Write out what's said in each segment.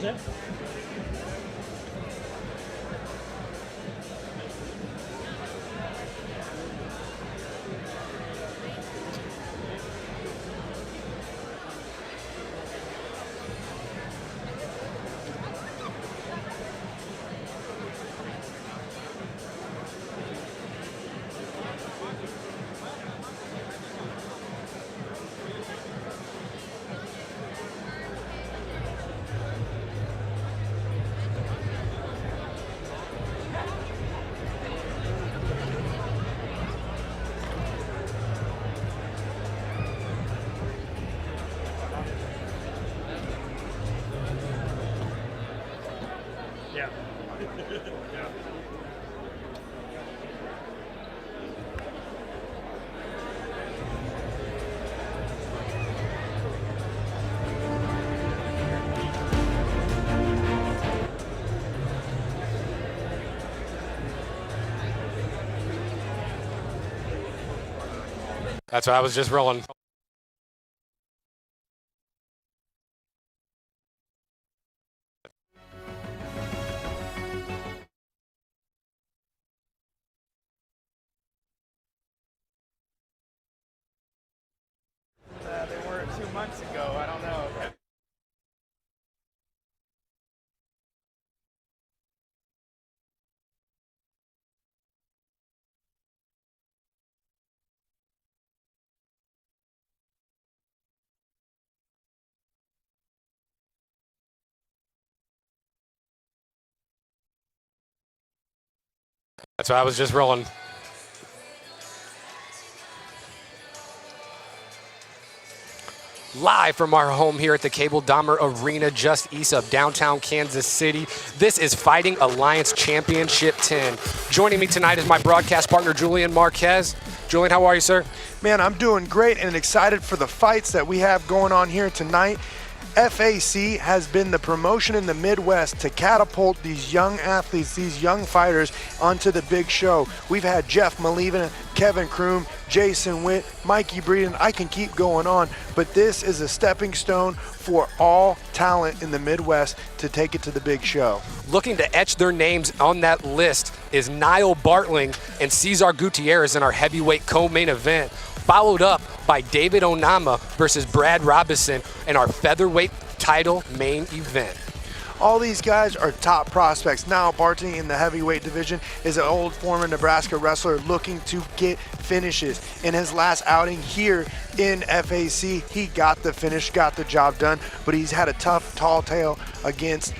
Yeah. Yeah. Yeah. That's why I was just rolling. They were 2 months ago. I don't know. That's why I was just rolling. Live from our home here at the Cable Dahmer Arena just east of downtown Kansas City. This is Fighting Alliance Championship 10. Joining me tonight is my broadcast partner, Julian Marquez. Julian, how are you, sir? Man, I'm doing great and excited for the fights that we have going on here tonight. FAC has been the promotion in the Midwest to catapult these young athletes, these young fighters onto the big show. We've had Jeff Malevin, Kevin Kroom, Jason Witt, Mikey Breeden. I can keep going on, but this is a stepping stone for all talent in the Midwest to take it to the big show. Looking to etch their names on that list is Niall Bartling and Cesar Gutierrez in our heavyweight co-main event, followed up by David Onama versus Brad Robinson in our featherweight title main event. All these guys are top prospects. Now Barton in the heavyweight division is an old former Nebraska wrestler looking to get finishes. In his last outing here in FAC, he got the finish, got the job done, but he's had a tough, tall tale against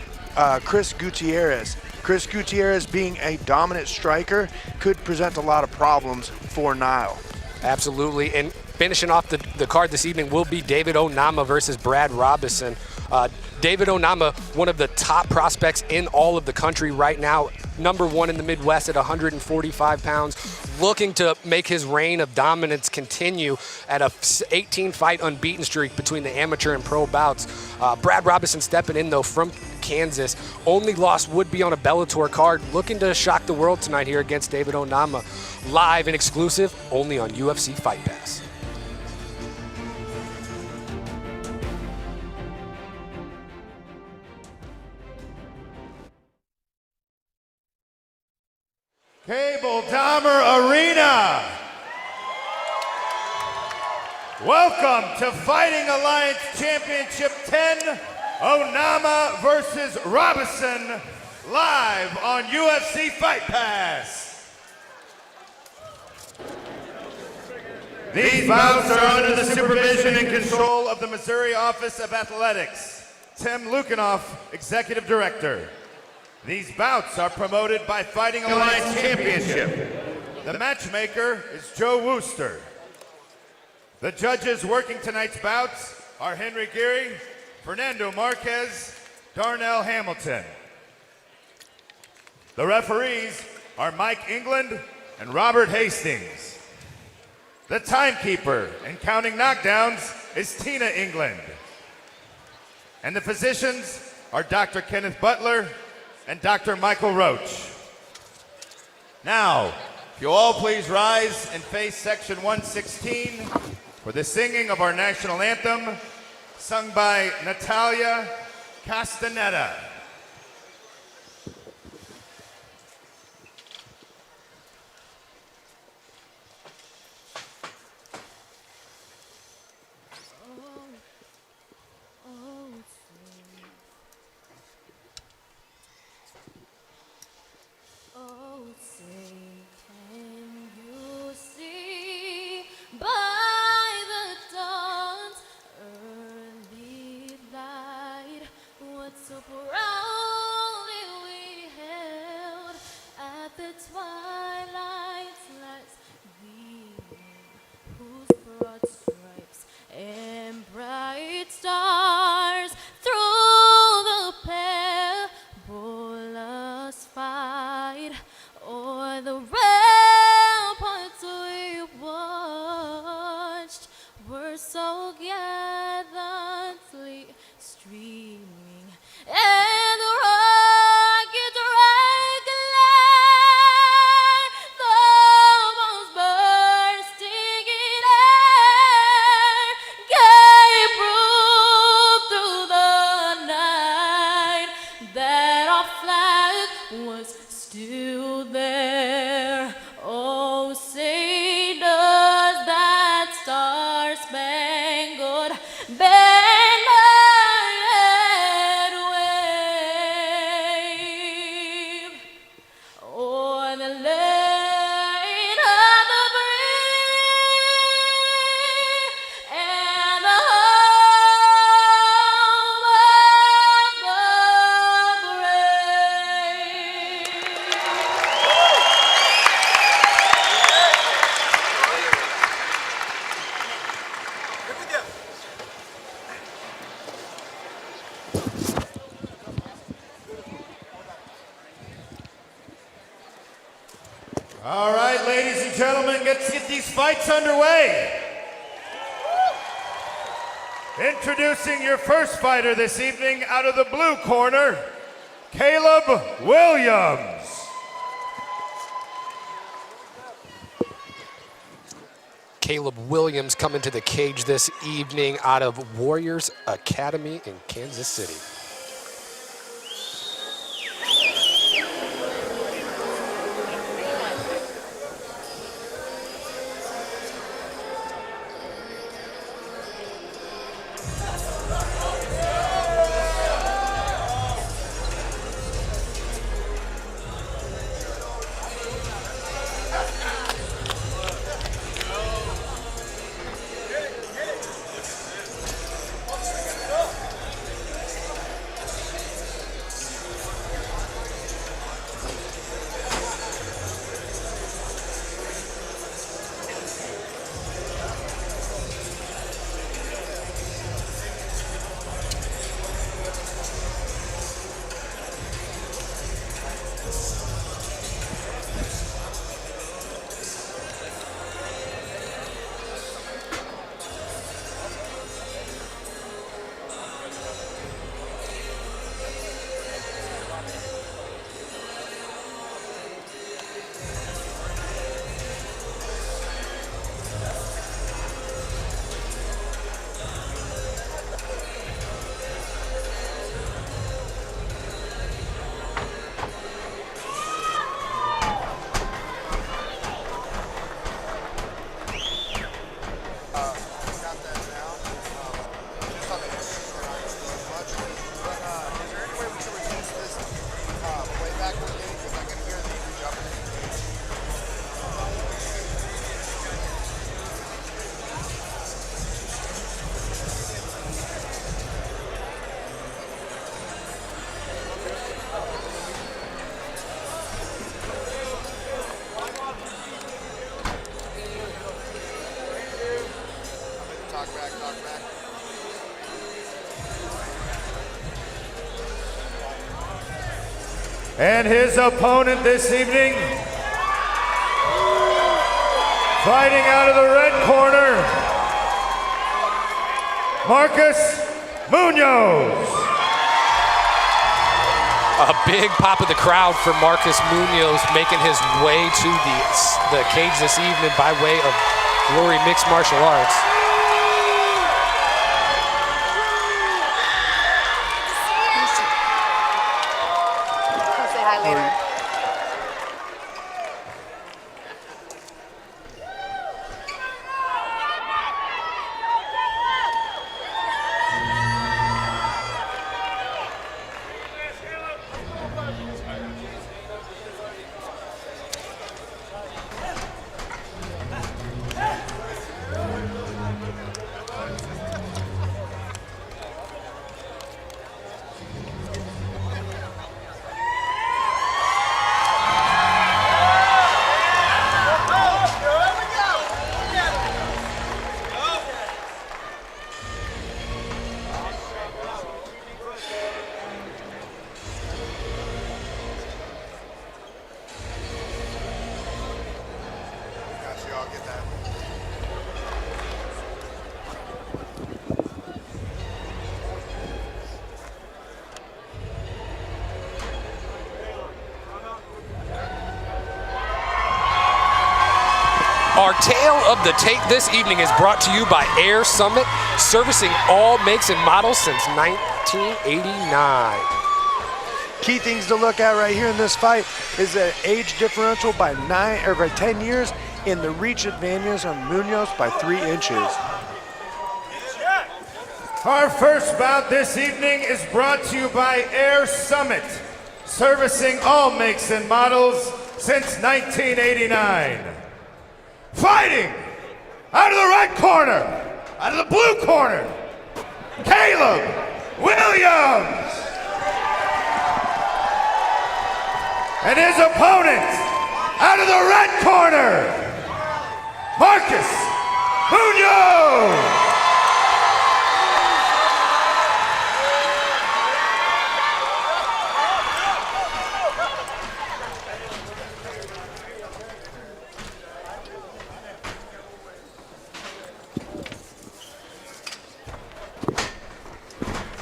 Chris Gutierrez. Chris Gutierrez, being a dominant striker, could present a lot of problems for Niall. Absolutely, and finishing off the card this evening will be David Onama versus Brad Robinson. David Onama, one of the top prospects in all of the country right now, #1 in the Midwest at 145 pounds, looking to make his reign of dominance continue at a 18-fight unbeaten streak between the amateur and pro bouts. Brad Robinson stepping in, though, from Kansas. Only loss would be on a Bellator card, looking to shock the world tonight here against David Onama. Live and exclusive, only on UFC FightPass. Cable Dahmer Arena. Welcome to Fighting Alliance Championship 10, Onama versus Robinson, live on UFC FightPass. These bouts are under the supervision and control of the Missouri Office of Athletics. Tim Lukanoff, Executive Director. These bouts are promoted by Fighting Alliance Championship. The matchmaker is Joe Wooster. The judges working tonight's bouts are Henry Geary, Fernando Marquez, Darnell Hamilton. The referees are Mike England and Robert Hastings. The timekeeper and counting knockdowns is Tina England. And the physicians are Dr. Kenneth Butler and Dr. Michael Roach. Now, if you all please rise and face section 116 for the singing of our national anthem, sung by Natalia Castaneda. All right, ladies and gentlemen, let's get these fights underway. Introducing your first fighter this evening, out of the blue corner, Caleb Williams. Caleb Williams coming to the cage this evening out of Warriors Academy in Kansas City. And his opponent this evening, fighting out of the red corner, Marcus Munoz. A big pop of the crowd for Marcus Munoz, making his way to the cage this evening by way of Glory Mixed Martial Arts. Our tale of the tape this evening is brought to you by Air Summit, servicing all makes and models since 1989. Key things to look at right here in this fight is the age differential by 10 years and the reach advantage on Munoz by 3 inches. Our first bout this evening is brought to you by Air Summit, servicing all makes and models since 1989. Fighting out of the right corner, out of the blue corner, Caleb Williams. And his opponent out of the red corner, Marcus Munoz.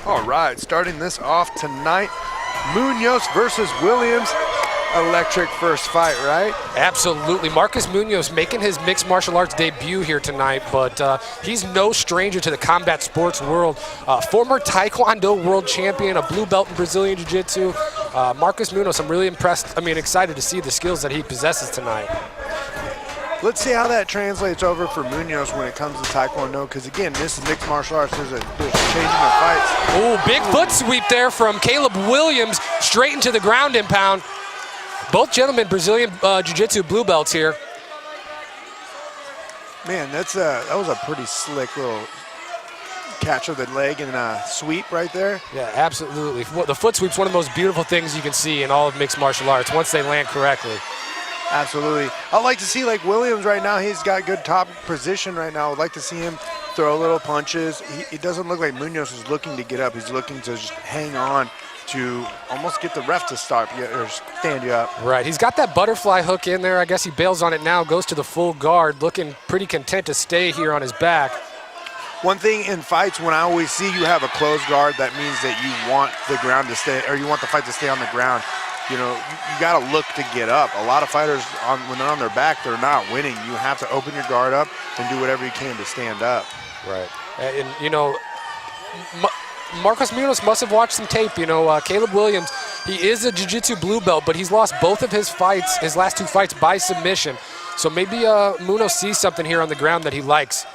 All right, starting this off tonight, Munoz versus Williams. Electric first fight, right? Absolutely. Marcus Munoz making his mixed martial arts debut here tonight, but he's no stranger to the combat sports world. Former Taekwondo world champion, a blue belt in Brazilian Jiu-Jitsu. Marcus Munoz, I'm really impressed, excited to see the skills that he possesses tonight. Let's see how that translates over for Munoz when it comes to Taekwondo, because again, this is mixed martial arts. There's a changing of fights. Oh, big foot sweep there from Caleb Williams, straight into the ground and pound. Both gentlemen, Brazilian Jiu-Jitsu blue belts here. Man, that was a pretty slick little catch of the leg and sweep right there. Yeah, absolutely. The foot sweep's one of the most beautiful things you can see in all of mixed martial arts once they land correctly. Absolutely. I'd like to see, like Williams right now, he's got good top position right now. I'd like to see him throw little punches. It doesn't look like Munoz is looking to get up. He's looking to just hang on to almost get the ref to stop you or stand you up. Right, he's got that butterfly hook in there. I guess he bails on it now, goes to the full guard, looking pretty content to stay here on his back. One thing in fights, when I always see you have a closed guard, that means that you want the ground to stay, or you want the fight to stay on the ground. You know, you got to look to get up. A lot of fighters, when they're on their back, they're not winning. You have to open your guard up and do whatever you can to stand up. Right. And you know, Marcus Munoz must have watched some tape. You know, Caleb Williams, he is a jiu-jitsu blue belt, but he's lost both of his fights, his last 2 fights, by submission. So maybe Munoz sees something here on the ground that he likes.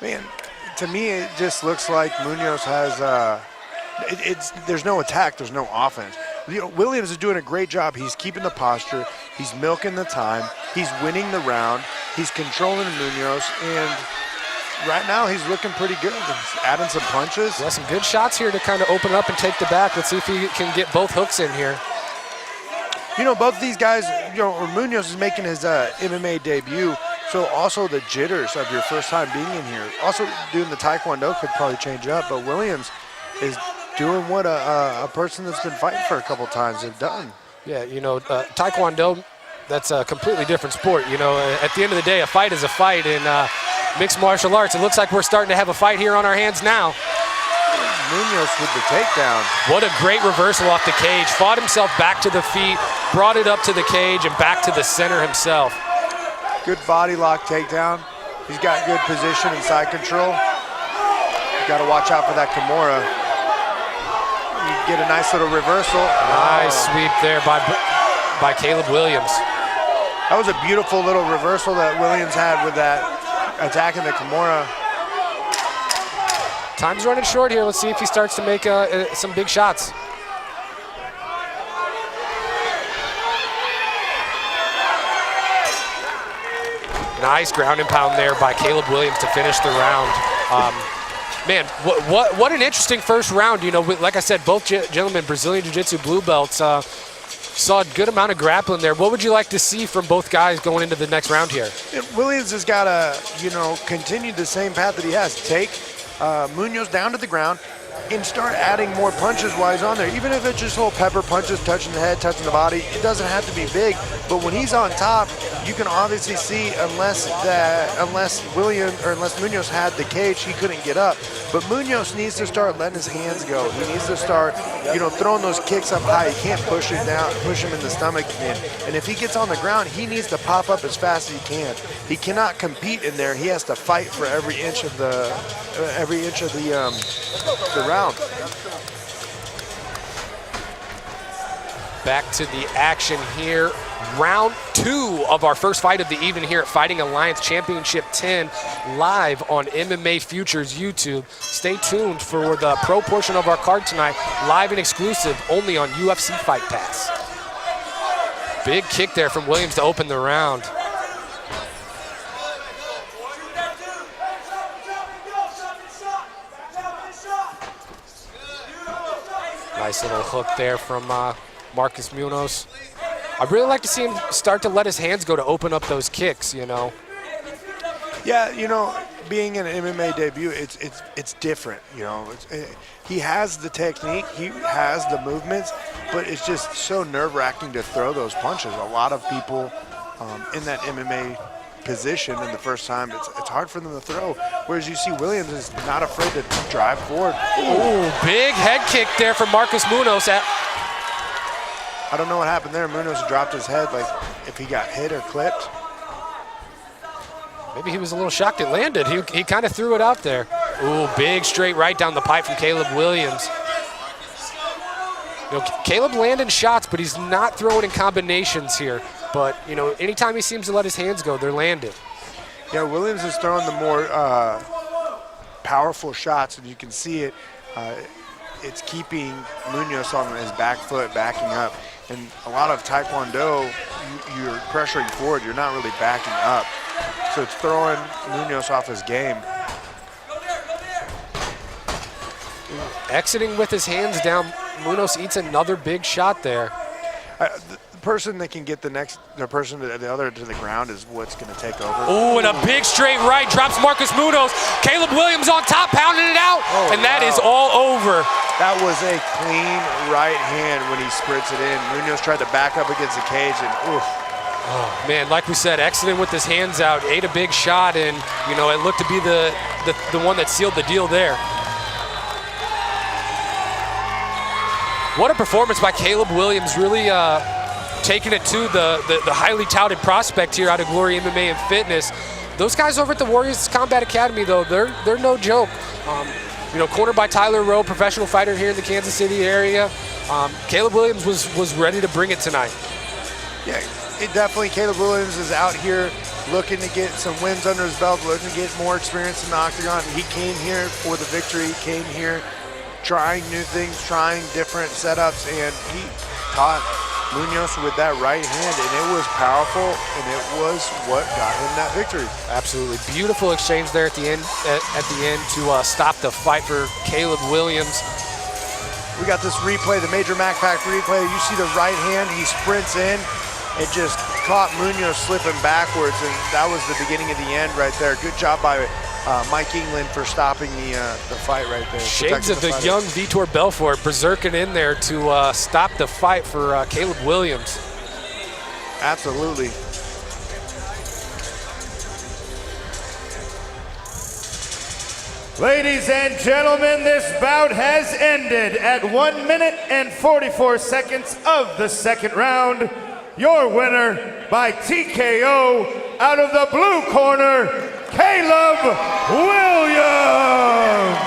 Man, to me, it just looks like Munoz has, there's no attack, there's no offense. You know, Williams is doing a great job. He's keeping the posture. He's milking the time. He's winning the round. He's controlling Munoz, and right now he's looking pretty good. He's adding some punches. Yeah, some good shots here to kind of open up and take the back. Let's see if he can get both hooks in here. You know, both of these guys, you know, Munoz is making his MMA debut, so also the jitters of your first time being in here. Also doing the Taekwondo could probably change up, but Williams is doing what a person that's been fighting for a couple times have done. Yeah, you know, Taekwondo, that's a completely different sport. You know, at the end of the day, a fight is a fight. In mixed martial arts, it looks like we're starting to have a fight here on our hands now. Munoz with the takedown. What a great reversal off the cage. Fought himself back to the feet, brought it up to the cage, and back to the center himself. Good body lock takedown. He's got good position and side control. You got to watch out for that Kimura. You get a nice little reversal. Nice sweep there by Caleb Williams. That was a beautiful little reversal that Williams had with that attacking the Kimura. Time's running short here. Let's see if he starts to make some big shots. Nice ground and pound there by Caleb Williams to finish the round. Man, what an interesting first round. You know, like I said, both gentlemen, Brazilian Jiu-Jitsu blue belts, saw a good amount of grappling there. What would you like to see from both guys going into the next round here? Williams has got to, you know, continue the same path that he has. Take Munoz down to the ground and start adding more punches while he's on there. Even if it's just little pepper punches, touching the head, touching the body, it doesn't have to be big. But when he's on top, you can obviously see unless Munoz had the cage, he couldn't get up. But Munoz needs to start letting his hands go. He needs to start, throwing those kicks up high. He can't push it down, push him in the stomach again. And if he gets on the ground, he needs to pop up as fast as he can. He cannot compete in there. He has to fight for every inch of the round. Back to the action here. Round 2 of our first fight of the evening here at Fighting Alliance Championship 10, live on MMA Futures YouTube. Stay tuned for the pro portion of our card tonight, live and exclusive only on UFC FightPass. Big kick there from Williams to open the round. Nice little hook there from Marcus Munoz. I'd really like to see him start to let his hands go to open up those kicks, Yeah, being an MMA debut, it's different, he has the technique, he has the movements, but it's just so nerve-wracking to throw those punches. A lot of people in that MMA position in the first time, it's hard for them to throw, whereas you see Williams is not afraid to drive forward. Ooh, big head kick there from Marcus Munoz. I don't know what happened there. Munoz dropped his head, like if he got hit or clipped. Maybe he was a little shocked it landed. He kind of threw it out there. Ooh, big straight right down the pipe from Caleb Williams. Caleb landing shots, but he's not throwing in combinations here. But, anytime he seems to let his hands go, they're landed. Yeah, Williams is throwing the more powerful shots, and you can see it. It's keeping Munoz on his back foot, backing up. And a lot of Taekwondo, you're pressuring forward, you're not really backing up. So it's throwing Munoz off his game. Exiting with his hands down, Munoz eats another big shot there. The person that can get the other to the ground is what's going to take over. Oh, and a big straight right drops Marcus Munoz. Caleb Williams on top, pounding it out, and that is all over. That was a clean right hand when he sprints it in. Munoz tried to back up against the cage, and oof. Oh, man, like we said, exiting with his hands out, ate a big shot, and, it looked to be the one that sealed the deal there. What a performance by Caleb Williams, really taking it to the highly touted prospect here out of Glory MMA and Fitness. Those guys over at the Warriors Combat Academy, though, they're no joke. Cornered by Tyler Rowe, professional fighter here in the Kansas City area. Caleb Williams was ready to bring it tonight. Yeah, definitely Caleb Williams is out here looking to get some wins under his belt, looking to get more experience in the octagon. He came here for the victory, he came here trying new things, trying different setups, and he caught Munoz with that right hand, and it was powerful, and it was what got him that victory. Absolutely. Beautiful exchange there at the end to stop the fight for Caleb Williams. We got this replay, the Major Mac Pack replay. You see the right hand, he sprints in. It just caught Munoz slipping backwards, and that was the beginning of the end right there. Good job by Mike England for stopping the fight right there. Shades of the young Vitor Belfort berserking in there to stop the fight for Caleb Williams. Absolutely. Ladies and gentlemen, this bout has ended at 1 minute and 44 seconds of the second round. Your winner by TKO out of the blue corner, Caleb Williams.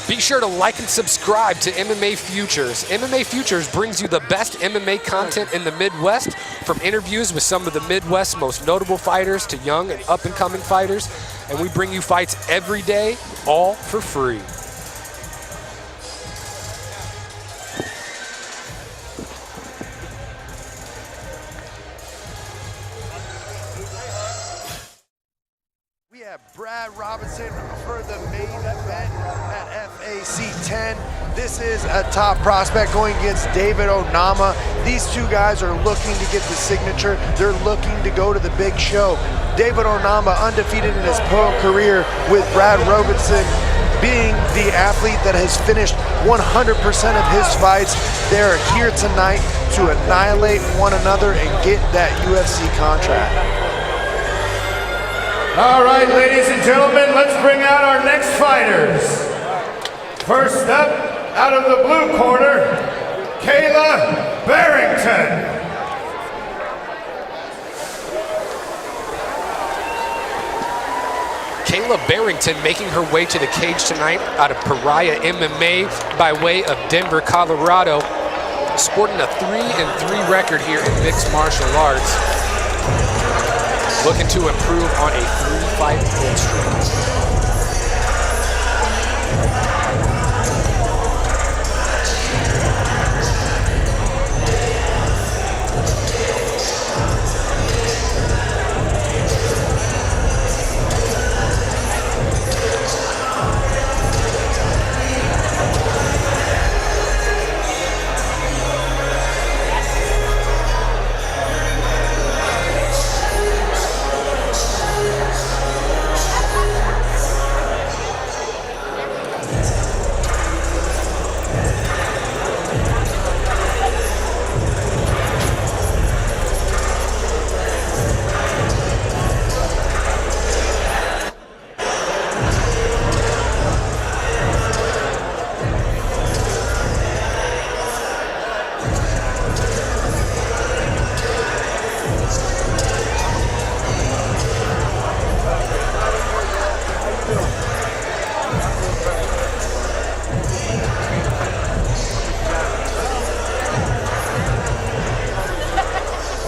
Be sure to like and subscribe to MMA Futures. MMA Futures brings you the best MMA content in the Midwest, from interviews with some of the Midwest's most notable fighters to young and up-and-coming fighters, and we bring you fights every day, all for free. have Brad Robinson for the main event at FAC 10. This is a top prospect going against David Onama. These two guys are looking to get the signature. They're looking to go to the big show. David Onama undefeated in his pro career, with Brad Robinson being the athlete that has finished 100% of his fights. They're here tonight to annihilate one another and get that UFC contract. All right, ladies and gentlemen, let's bring out our next fighters. First up, out of the blue corner, Kayla Barrington. Kayla Barrington making her way to the cage tonight out of Pariah MMA by way of Denver, Colorado. Sporting a 3-3 record here in mixed martial arts. Looking to improve on a 3-fight win streak.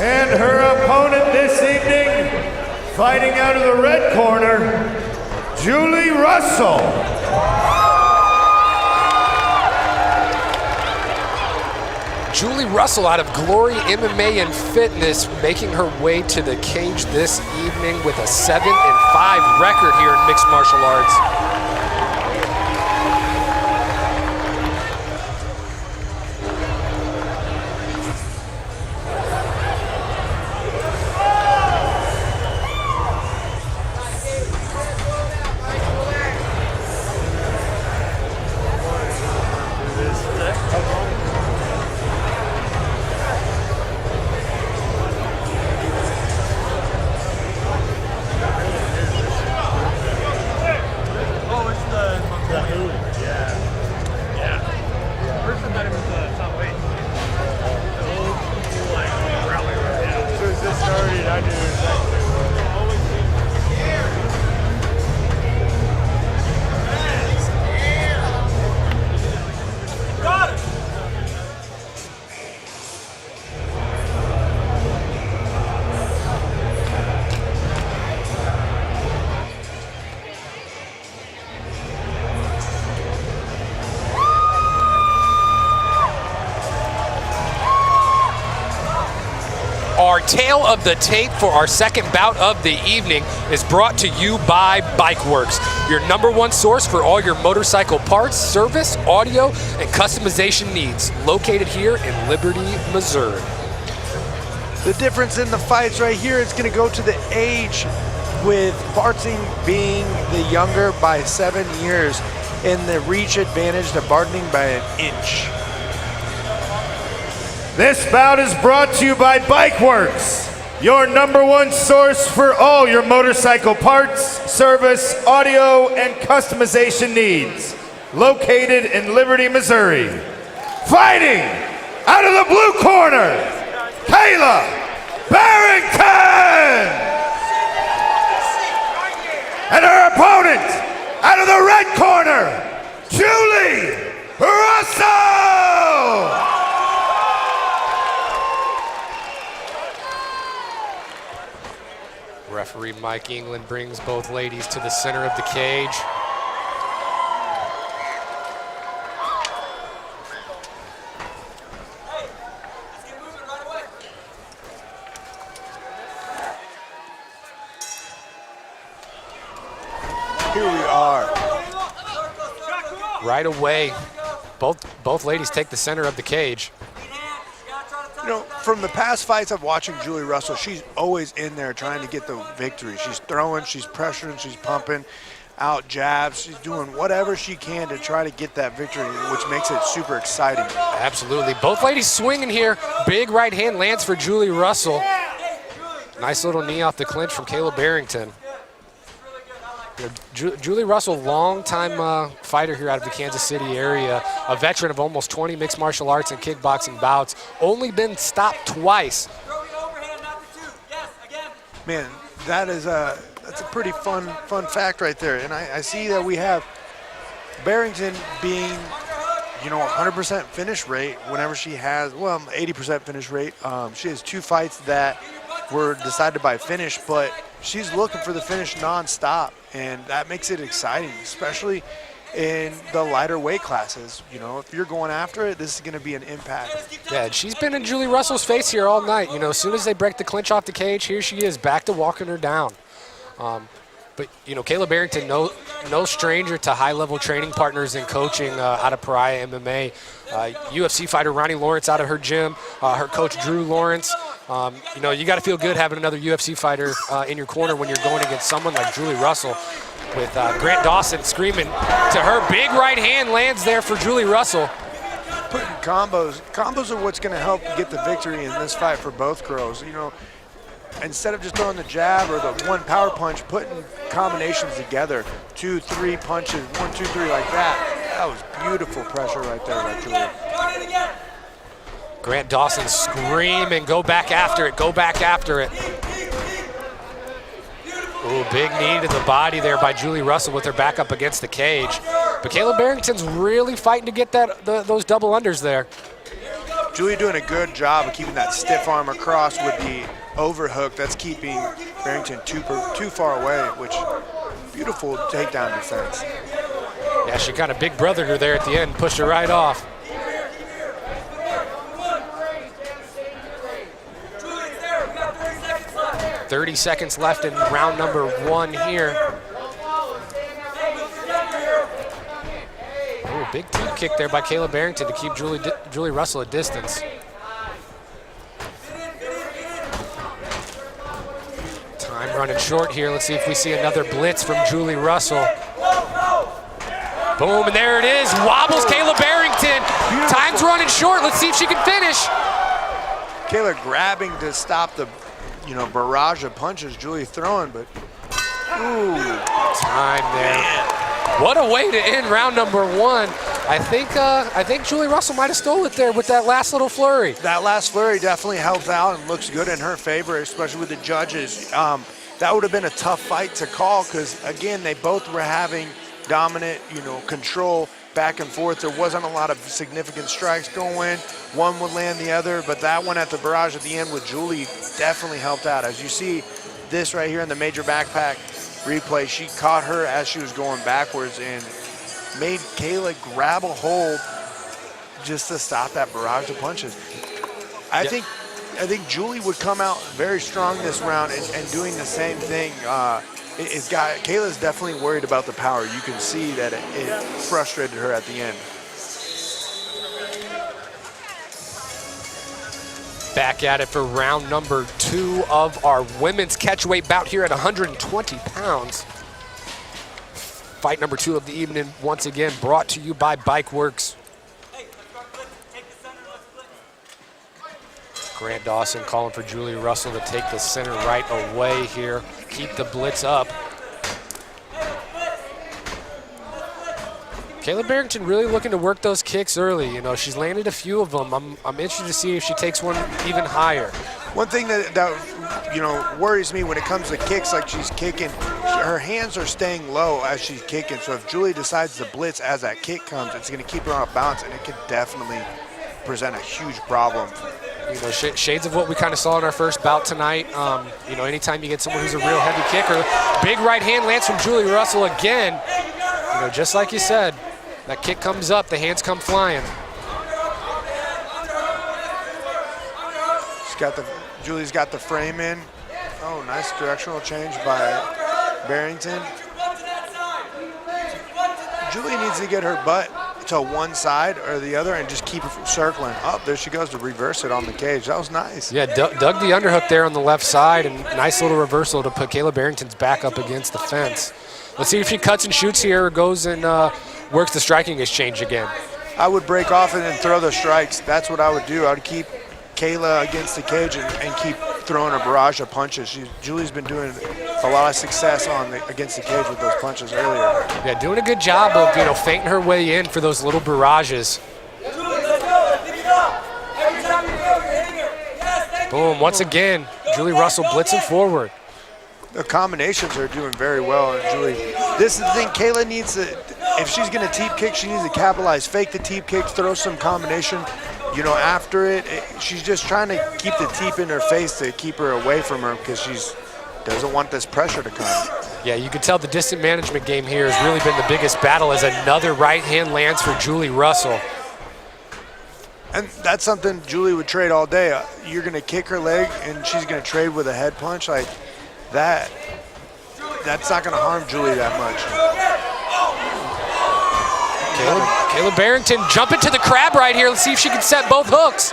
And her opponent this evening, fighting out of the red corner, Julie Russell. Julie Russell out of Glory MMA and Fitness making her way to the cage this evening with a 7-5 record here in mixed martial arts. Our tale of the tape for our second bout of the evening is brought to you by BikeWorks, your #1 source for all your motorcycle parts, service, audio, and customization needs, located here in Liberty, Missouri. The difference in the fights right here is going to go to the age, with Barrington being the younger by 7 years, and the reach advantage to Barrington by an inch. This bout is brought to you by BikeWorks, your #1 source for all your motorcycle parts, service, audio, and customization needs, located in Liberty, Missouri. Fighting out of the blue corner, Kayla Barrington! And her opponent out of the red corner, Julie Russell! Referee Mike England brings both ladies to the center of the cage. here we are. Right away, both ladies take the center of the cage. You know, from the past fights I'm watching Julie Russell, she's always in there trying to get the victory. She's throwing, she's pressuring, she's pumping out jabs. She's doing whatever she can to try to get that victory, which makes it super exciting. Absolutely. Both ladies swinging here. Big right hand lands for Julie Russell. Nice little knee off the clinch from Kayla Barrington. Julie Russell, long-time fighter here out of the Kansas City area, a veteran of almost 20 mixed martial arts and kickboxing bouts, only been stopped twice. Man, that's a pretty fun fact right there. And I see that we have Barrington being, you know, 100% finish rate whenever she has, well, 80% finish rate. She has 2 fights that were decided by finish, but she's looking for the finish nonstop, and that makes it exciting, especially in the lighter weight classes. You know, if you're going after it, this is going to be an impact. Yeah, and she's been in Julie Russell's face here all night. You know, as soon as they break the clinch off the cage, here she is, back to walking her down. But, you know, Kayla Barrington, no stranger to high-level training partners and coaching out of Pariah MMA. UFC fighter Ronnie Lawrence out of her gym, her coach Drew Lawrence. You know, you got to feel good having another UFC fighter in your corner when you're going against someone like Julie Russell, with Grant Dawson screaming to her. Big right hand lands there for Julie Russell. Putting combos are what's going to help get the victory in this fight for both girls. You know, instead of just throwing the jab or the one power punch, putting combinations together, 2, 3 punches, 1, 2, 3 like that. That was beautiful pressure right there by Julie. Grant Dawson screaming, go back after it, go back after it. Ooh, big knee to the body there by Julie Russell with her back up against the cage. But Kayla Barrington's really fighting to get those double unders there. Julie doing a good job of keeping that stiff arm across with the overhook. That's keeping Barrington too far away, which beautiful takedown defense. Yeah, she kind of big brothered her there at the end, pushed her right off. .30 seconds left in round number 1 here. Ooh, big teep kick there by Kayla Barrington to keep Julie Russell at distance. Time running short here. Let's see if we see another blitz from Julie Russell. Boom, and there it is. Wobbles Kayla Barrington. Beautiful. Time's running short. Let's see if she can finish. Kayla grabbing to stop the, you know, barrage of punches Julie throwing, but ooh. Time there. Man. What a way to end round number 1. I think Julie Russell might have stole it there with that last little flurry. That last flurry definitely helped out and looks good in her favor, especially with the judges. That would have been a tough fight to call because, again, they both were having dominant, you know, control back and forth. There wasn't a lot of significant strikes going. One would land the other, but that one at the barrage at the end with Julie definitely helped out. As you see this right here in the major backpack replay, she caught her as she was going backwards and made Kayla grab a hold just to stop that barrage of punches. I think Julie would come out very strong this round and doing the same thing. Kayla's definitely worried about the power. You can see that it frustrated her at the end. Back at it for round number 2 of our women's catchweight bout here at 120 pounds. Fight number 2 of the evening, once again, brought to you by Bikeworks. Grant Dawson calling for Julie Russell to take the center right away here. Keep the blitz up. Kayla Barrington really looking to work those kicks early. You know, she's landed a few of them. I'm interested to see if she takes one even higher. One thing that you know worries me when it comes to kicks, like she's kicking, her hands are staying low as she's kicking. So if Julie decides to blitz as that kick comes, it's going to keep her off balance, and it could definitely present a huge problem. You know, shades of what we kind of saw in our first bout tonight. You know, anytime you get someone who's a real heavy kicker, big right hand lands from Julie Russell again. You know, just like you said, that kick comes up, the hands come flying. Julie's got the frame in. Oh, nice directional change by Barrington. Julie needs to get her butt to one side or the other and just keep it circling. Oh, there she goes to reverse it on the cage. That was nice. Yeah, dug the underhook there on the left side, and nice little reversal to put Kayla Barrington's back up against the fence. Let's see if she cuts and shoots here or goes and works the striking exchange again. I would break off it and throw the strikes. That's what I would do. I would keep Kayla against the cage and keep throwing a barrage of punches. Julie's been doing a lot of success against the cage with those punches earlier. Yeah, doing a good job of, you know, feinting her way in for those little barrages. Boom, once again, Julie Russell blitzing forward. The combinations are doing very well, and Julie, this is the thing, Kayla needs to, if she's gonna teep kick, she needs to capitalize, fake the teep kick, throw some combination, you know, after it. She's just trying to keep the teep in her face to keep her away from her because she doesn't want this pressure to come. Yeah, you can tell the distance management game here has really been the biggest battle as another right hand lands for Julie Russell. And that's something Julie would trade all day. You're gonna kick her leg and she's gonna trade with a head punch like that. That's not gonna harm Julie that much. Kayla Barrington jumping to the crab right here. Let's see if she can set both hooks.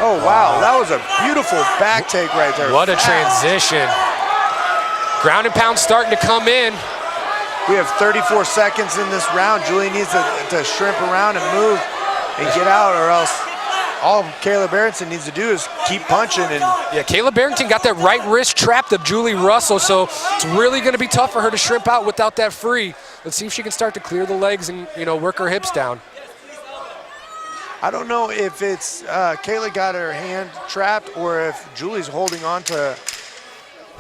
Oh, wow, that was a beautiful back take right there. What a transition. Ground and pound starting to come in. We have 34 seconds in this round. Julie needs to shrimp around and move and get out, or else all Kayla Barrington needs to do is keep punching. And yeah, Kayla Barrington got that right wrist trapped of Julie Russell, so it's really going to be tough for her to shrimp out without that free. Let's see if she can start to clear the legs and, you know, work her hips down. I don't know if it's Kayla got her hand trapped or if Julie's holding on to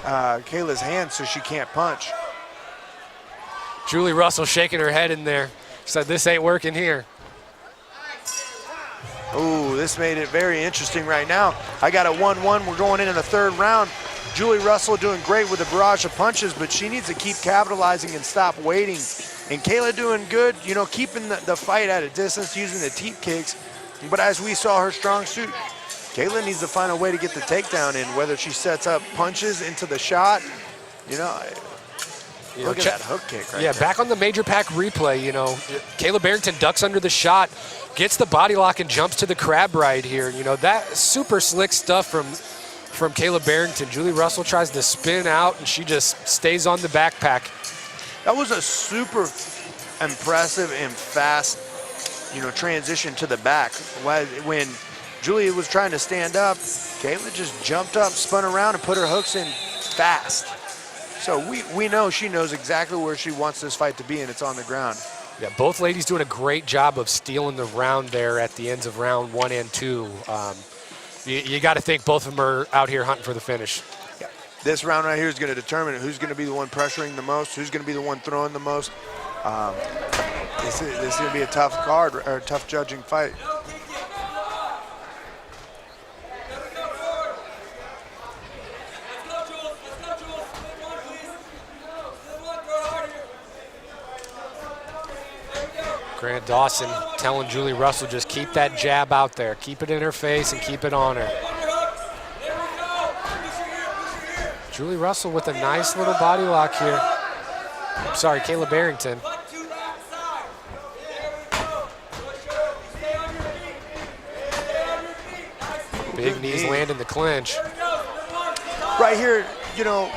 Kayla's hand so she can't punch. Julie Russell shaking her head in there. She said, this ain't working here. Ooh, this made it very interesting right now. I got a 1-1. We're going into the third round. Julie Russell doing great with a barrage of punches, but she needs to keep capitalizing and stop waiting. And Kayla doing good, you know, keeping the fight at a distance, using the teep kicks. But as we saw her strong suit, Kayla needs to find a way to get the takedown in, whether she sets up punches into the shot. You know, look at that hook kick right there. Back on the Major Pack replay, you know, Kayla Barrington ducks under the shot, gets the body lock and jumps to the crab right here. You know, that super slick stuff from Kayla Barrington. Julie Russell tries to spin out and she just stays on the backpack. That was a super impressive and fast, you know, transition to the back. When Julie was trying to stand up, Kayla just jumped up, spun around and put her hooks in fast. So we know she knows exactly where she wants this fight to be, and it's on the ground. Yeah, both ladies doing a great job of stealing the round there at the ends of round 1 and 2. You got to think both of them are out here hunting for the finish. Yeah. This round right here is going to determine who's going to be the one pressuring the most, who's going to be the one throwing the most. This is going to be a tough card, or a tough judging fight. Grant Dawson telling Julie Russell, just keep that jab out there. Keep it in her face and keep it on her. Julie Russell with a nice little body lock here. I'm sorry, Kayla Barrington. Big knees land in the clinch. Right here, you know,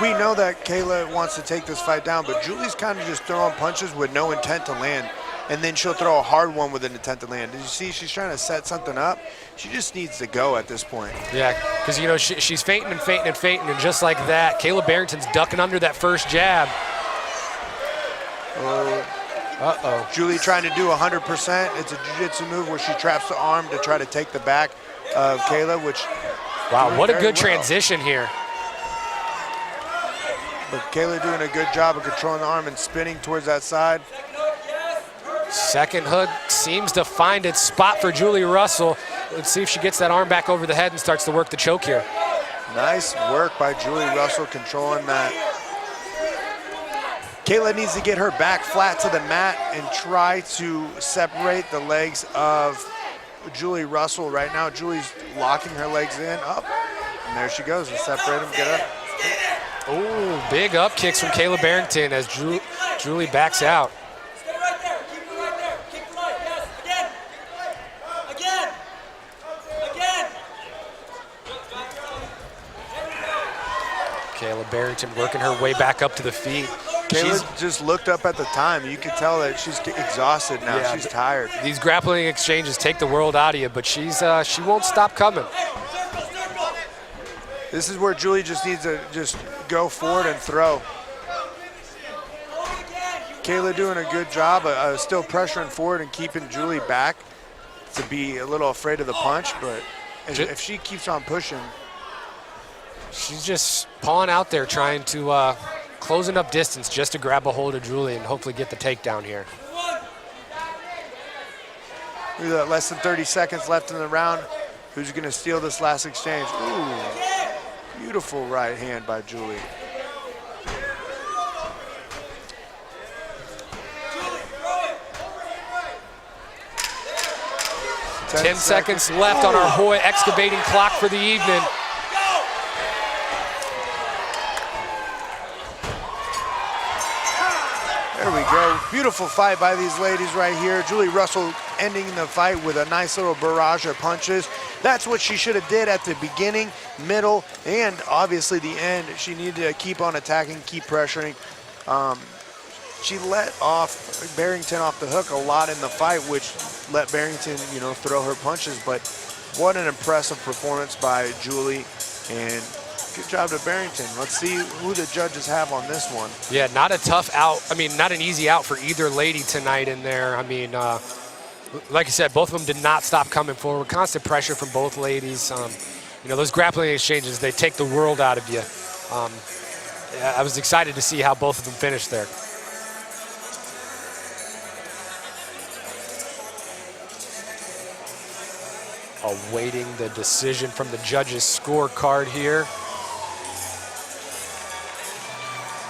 we know that Kayla wants to take this fight down, but Julie's kind of just throwing punches with no intent to land. And then she'll throw a hard one with an intent to land. Did you see she's trying to set something up? She just needs to go at this point. Yeah, because, you know, she's feinting and feinting and feinting, and just like that, Kayla Barrington's ducking under that first jab. Uh-oh. Julie trying to do 100%. It's a jiu-jitsu move where she traps the arm to try to take the back of Kayla, which... Wow, what a good transition here. But Kayla doing a good job of controlling the arm and spinning towards that side. Second hook seems to find its spot for Julie Russell. Let's see if she gets that arm back over the head and starts to work the choke here. Nice work by Julie Russell controlling that. Kayla needs to get her back flat to the mat and try to separate the legs of Julie Russell. Right now, Julie's locking her legs in, up, and there she goes, and separate them, get up. Oh, big up kicks from Kayla Barrington as Julie backs out. Stay right there. Keep it right there. Keep it right. Yes. Again. Again. There we go. Kayla Barrington working her way back up to the feet. Kayla just looked up at the time. You could tell that she's exhausted now. Yeah, she's tired. These grappling exchanges take the world out of you, but she won't stop coming. This is where Julie just needs to just go forward and throw. Kayla doing a good job of still pressuring forward and keeping Julie back to be a little afraid of the punch, but if she keeps on pushing. She's just pawing out there trying to closing up distance just to grab a hold of Julie and hopefully get the takedown here. Look at that, less than 30 seconds left in the round. Who's gonna steal this last exchange? Ooh, beautiful right hand by Julie. 10 seconds left on our Hoy excavating clock for the evening. There we go. Beautiful fight by these ladies right here. Julie Russell ending the fight with a nice little barrage of punches. That's what she should have did at the beginning, middle, and obviously the end. She needed to keep on attacking, keep pressuring. She let off Barrington off the hook a lot in the fight, which let Barrington, throw her punches. But what an impressive performance by Julie, and good job to Barrington. Let's see who the judges have on this one. Yeah, not a tough out. I mean, not an easy out for either lady tonight in there. I mean, like I said, both of them did not stop coming forward. Constant pressure from both ladies. Those grappling exchanges, they take the world out of you. I was excited to see how both of them finished there. Awaiting the decision from the judges' scorecard here.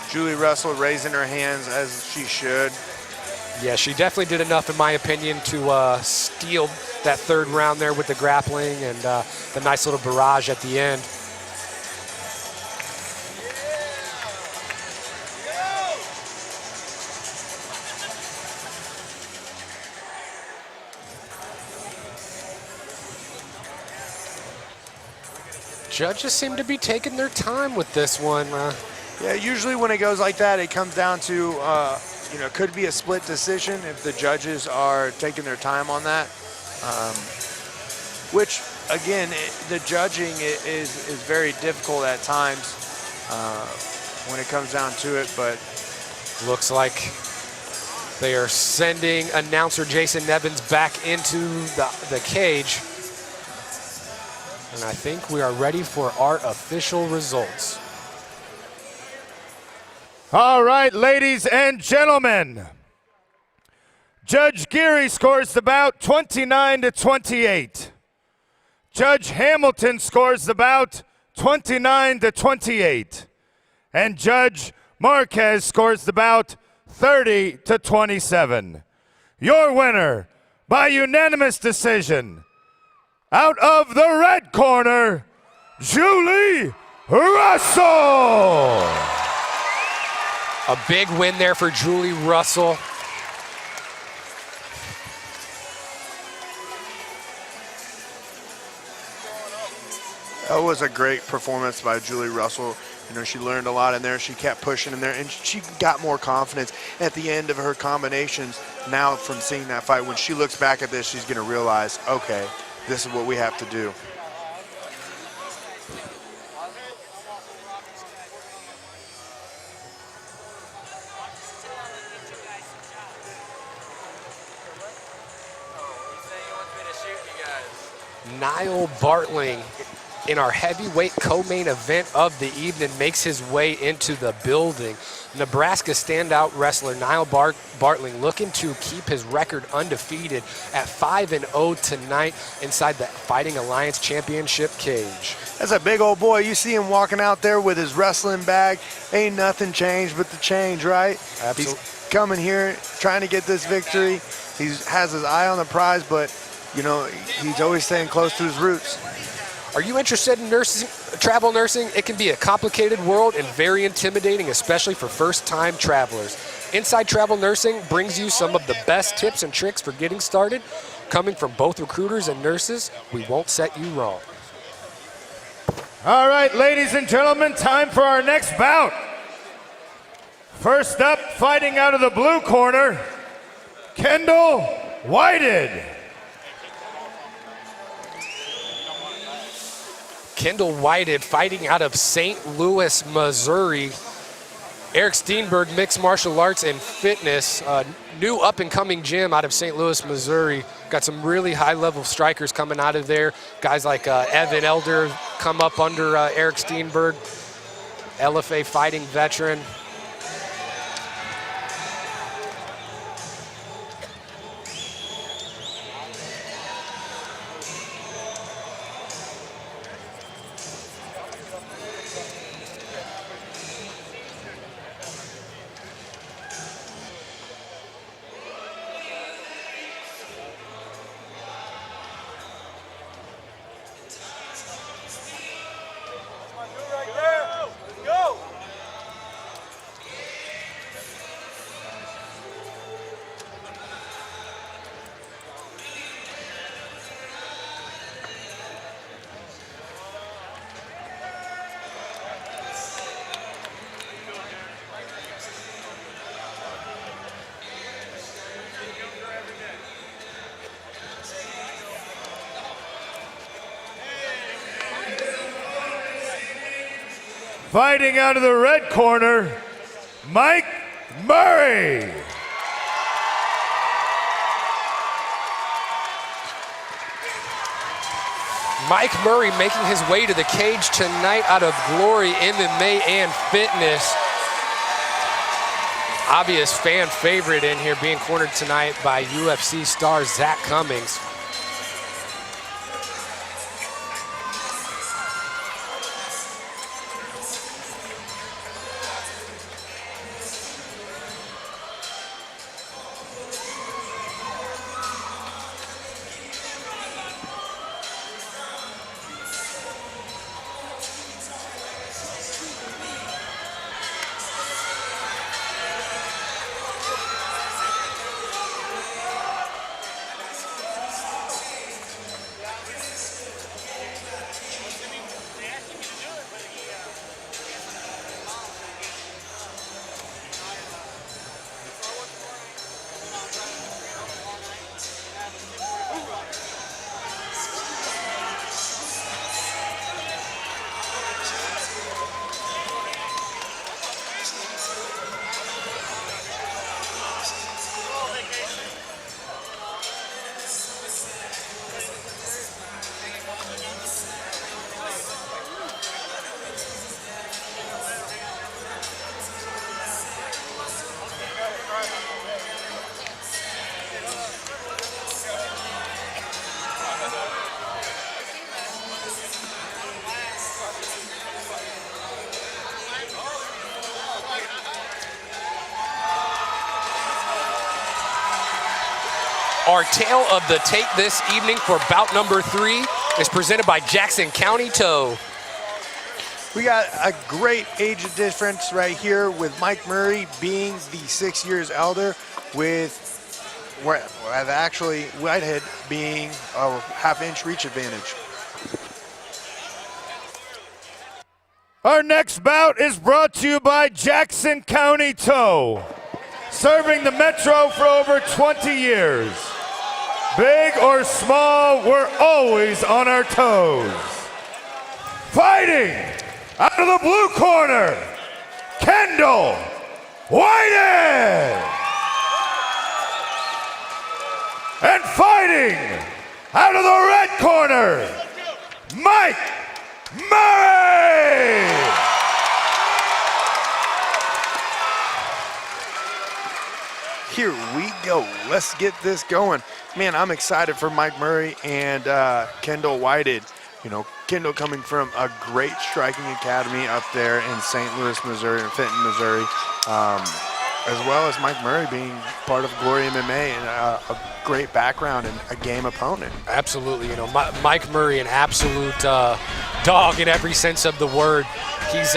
Julie Russell raising her hands as she should. Yeah, she definitely did enough, in my opinion, to steal that third round there with the grappling and the nice little barrage at the end. Judges seem to be taking their time with this one. Yeah, usually when it goes like that, it comes down to, it could be a split decision if the judges are taking their time on that. Which, again, the judging is very difficult at times when it comes down to it, but. Looks like they are sending announcer Jason Nevins back into the cage. And I think we are ready for our official results. All right, ladies and gentlemen. Judge Geary scores the bout 29-28. Judge Hamilton scores the bout 29-28. And Judge Marquez scores the bout 30-27. Your winner by unanimous decision, out of the red corner, Julie Russell. A big win there for Julie Russell. That was a great performance by Julie Russell. She learned a lot in there. She kept pushing in there, and she got more confidence at the end of her combinations. Now from seeing that fight, when she looks back at this, she's going to realize, okay, this is what we have to do. Niall Bartling, in our heavyweight co-main event of the evening, makes his way into the building. Nebraska standout wrestler Niall Bartling looking to keep his record undefeated at 5-0 tonight inside the Fighting Alliance Championship cage. That's a big old boy. You see him walking out there with his wrestling bag. Ain't nothing changed but the change, right? Absolutely. He's coming here trying to get this victory. He has his eye on the prize, but he's always staying close to his roots. Are you interested in travel nursing? It can be a complicated world and very intimidating, especially for first-time travelers. Inside Travel Nursing brings you some of the best tips and tricks for getting started. Coming from both recruiters and nurses, we won't set you wrong. All right, ladies and gentlemen, time for our next bout. First up, fighting out of the blue corner, Campbell Whited. Campbell Whited fighting out of St. Louis, Missouri. Eric Steenberg, mixed martial arts and fitness, new up-and-coming gym out of St. Louis, Missouri. Got some really high-level strikers coming out of there. Guys like Evan Elder come up under Eric Steenberg, LFA fighting veteran. Fighting out of the red corner, Mike Murray. Mike Murray making his way to the cage tonight out of Glory MMA and Fitness. Obvious fan favorite in here, being cornered tonight by UFC star Zach Cummings. Our tale of the tape this evening for bout number 3 is presented by Jackson County Tow. We got a great age difference right here with Mike Murray being the 6 years elder, with actually Whitehead being a half-inch reach advantage. Our next bout is brought to you by Jackson County Tow, serving the Metro for over 20 years. Big or small, we're always on our toes. Fighting out of the blue corner, Campbell Whited. And fighting out of the red corner, Mike Murray. Here we go. Let's get this going. Man, I'm excited for Mike Murray and Campbell Whited. You know, Campbell coming from a great striking academy up there in St. Louis, Missouri, and Fenton, Missouri. as well as Mike Murray being part of Glory MMA and a great background and a game opponent. Absolutely, you know, Mike Murray, an absolute dog in every sense of the word. He's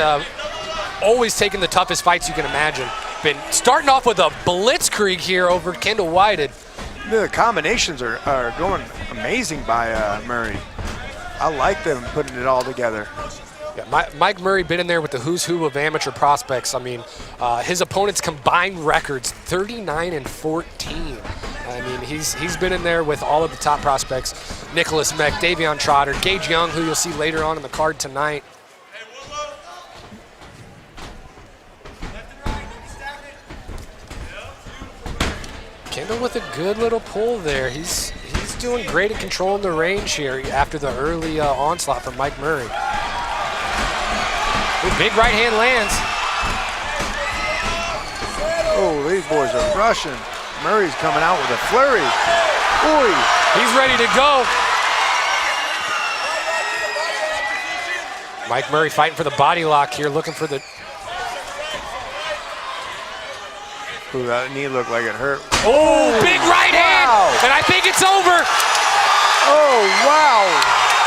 always taken the toughest fights you can imagine. Been starting off with a blitzkrieg here over Kendall Whited. The combinations are going amazing by Murray. I like them putting it all together. Yeah, Mike Murray been in there with the who's who of amateur prospects. I mean, his opponents' combined records, 39-14. I mean, he's been in there with all of the top prospects. Nicholas Meck, Davion Trotter, Gage Young, who you'll see later on in the card tonight. Kendall with a good little pull there. He's doing great at controlling the range here after the early onslaught from Mike Murray. Ooh, big right hand lands. Oh, these boys are rushing. Murray's coming out with a flurry. Ooh. He's ready to go. Mike Murray fighting for the body lock here, looking for the... Ooh, that knee looked like it hurt. Oh, big right hand, and I think it's over. Oh, wow.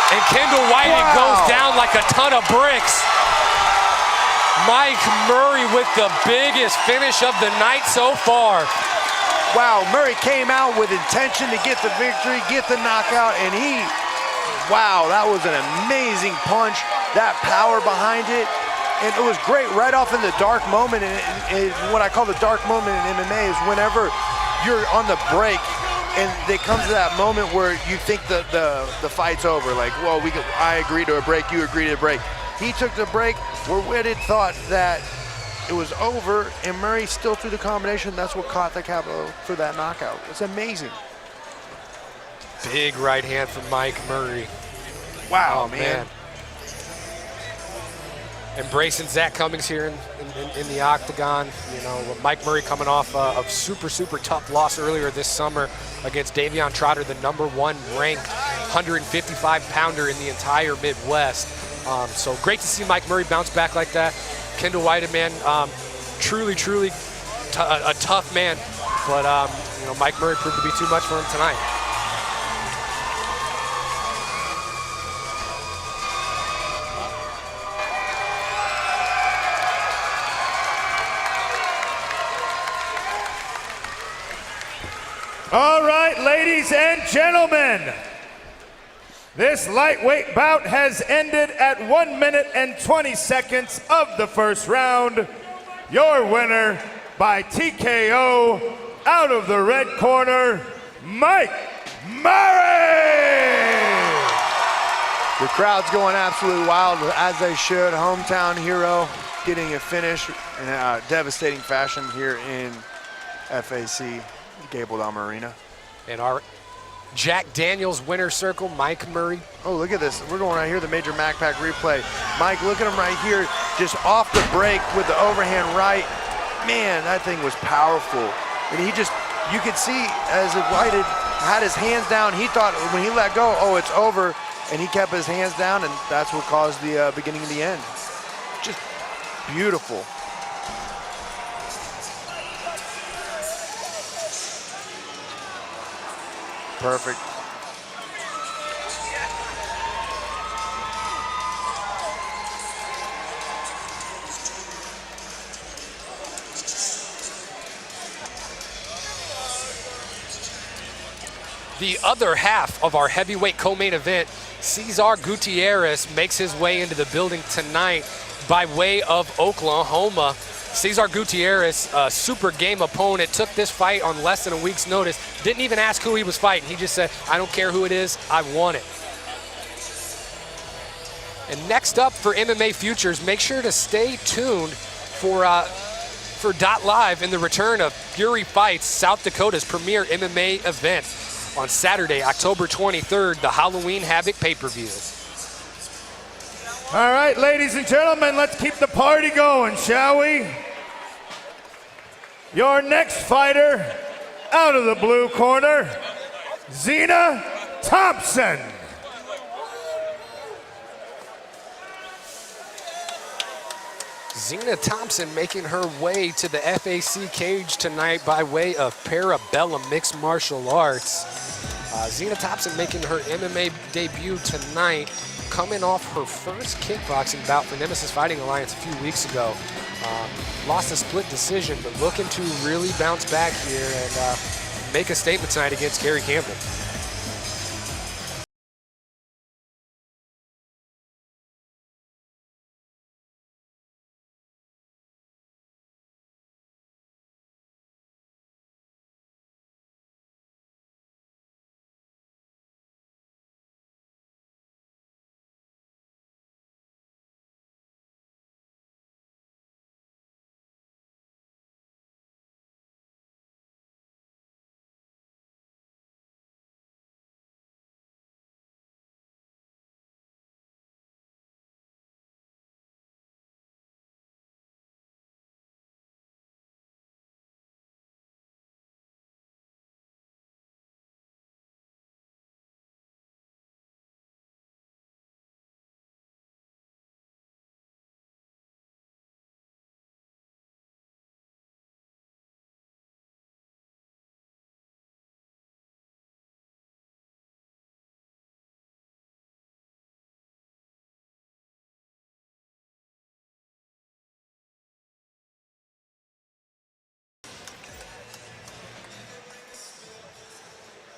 And Kendall Whited goes down like a ton of bricks. Mike Murray with the biggest finish of the night so far. Wow, Murray came out with intention to get the victory, get the knockout, and wow, that was an amazing punch. That power behind it. And it was great right off in the dark moment. And what I call the dark moment in MMA is whenever you're on the break and it comes to that moment where you think the fight's over. Like, well, I agree to a break, you agree to a break. He took the break where Whitted thought that it was over, and Murray still threw the combination. That's what caught the Campbell for that knockout. It's amazing. Big right hand from Mike Murray. Wow, oh, man. Embracing Zach Cummings here in the octagon. You know, Mike Murray coming off a super tough loss earlier this summer against Davion Trotter, the #1 ranked 155-pounder in the entire Midwest. So great to see Mike Murray bounce back like that. Kendall Whited, man, truly a tough man. But you know, Mike Murray proved to be too much for him tonight. All right, ladies and gentlemen, this lightweight bout has ended at 1 minute and 20 seconds of the first round. Your winner by TKO, out of the red corner, Mike Murray! The crowd's going absolutely wild, as they should. Hometown hero getting a finish in a devastating fashion here in FAC. Gable Dahmer Arena. And our Jack Daniels winner circle, Mike Murray. Oh, look at this. We're going right here, the Major MacPack replay. Mike, look at him right here, just off the break with the overhand right. Man, that thing was powerful. And you could see as Whited had his hands down, he thought when he let go, oh, it's over. And he kept his hands down, and that's what caused the beginning of the end. Just beautiful. Perfect. The other half of our heavyweight co-main event, Cesar Gutierrez makes his way into the building tonight by way of Oklahoma. Cesar Gutierrez, a super game opponent, took this fight on less than a week's notice. Didn't even ask who he was fighting. He just said, I don't care who it is, I want it. And next up for MMA Futures, make sure to stay tuned for Dot Live in the return of Fury Fights, South Dakota's premier MMA event on Saturday, October 23rd, the Halloween Havoc pay-per-view. All right, ladies and gentlemen, let's keep the party going, shall we? Your next fighter, out of the blue corner, Zena Thompson. Zena Thompson making her way to the FAC cage tonight by way of Parabellum Mixed Martial Arts. Zena Thompson making her MMA debut tonight, coming off her first kickboxing bout for Nemesis Fighting Alliance a few weeks ago. Lost a split decision, but looking to really bounce back here and make a statement tonight against Carrie Campbell.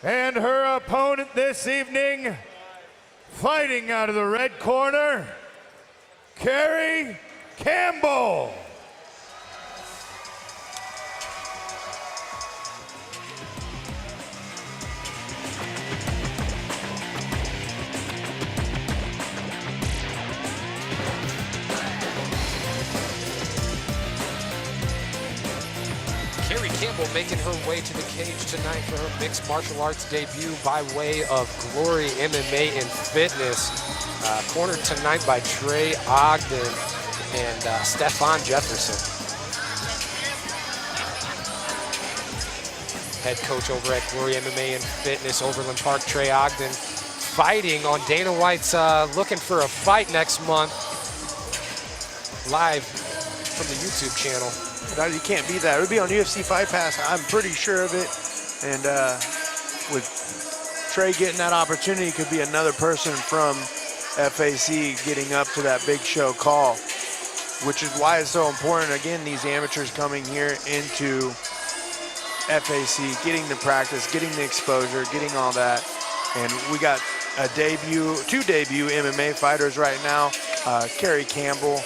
And her opponent this evening, fighting out of the red corner, Carrie Campbell. Carrie Campbell making her way to the cage tonight for her mixed martial arts debut by way of Glory MMA and Fitness. Cornered tonight by Trey Ogden and Stefan Jefferson. Head coach over at Glory MMA and Fitness, Overland Park, Trey Ogden, fighting on Dana White's Looking for a Fight next month, live from the YouTube channel. You can't beat that. It would be on UFC FightPass. I'm pretty sure of it. And with Trey getting that opportunity, could be another person from FAC getting up to that big show call, which is why it's so important. Again, these amateurs coming here into FAC, getting the practice, getting the exposure, getting all that. And we got two debut MMA fighters right now, Carrie Campbell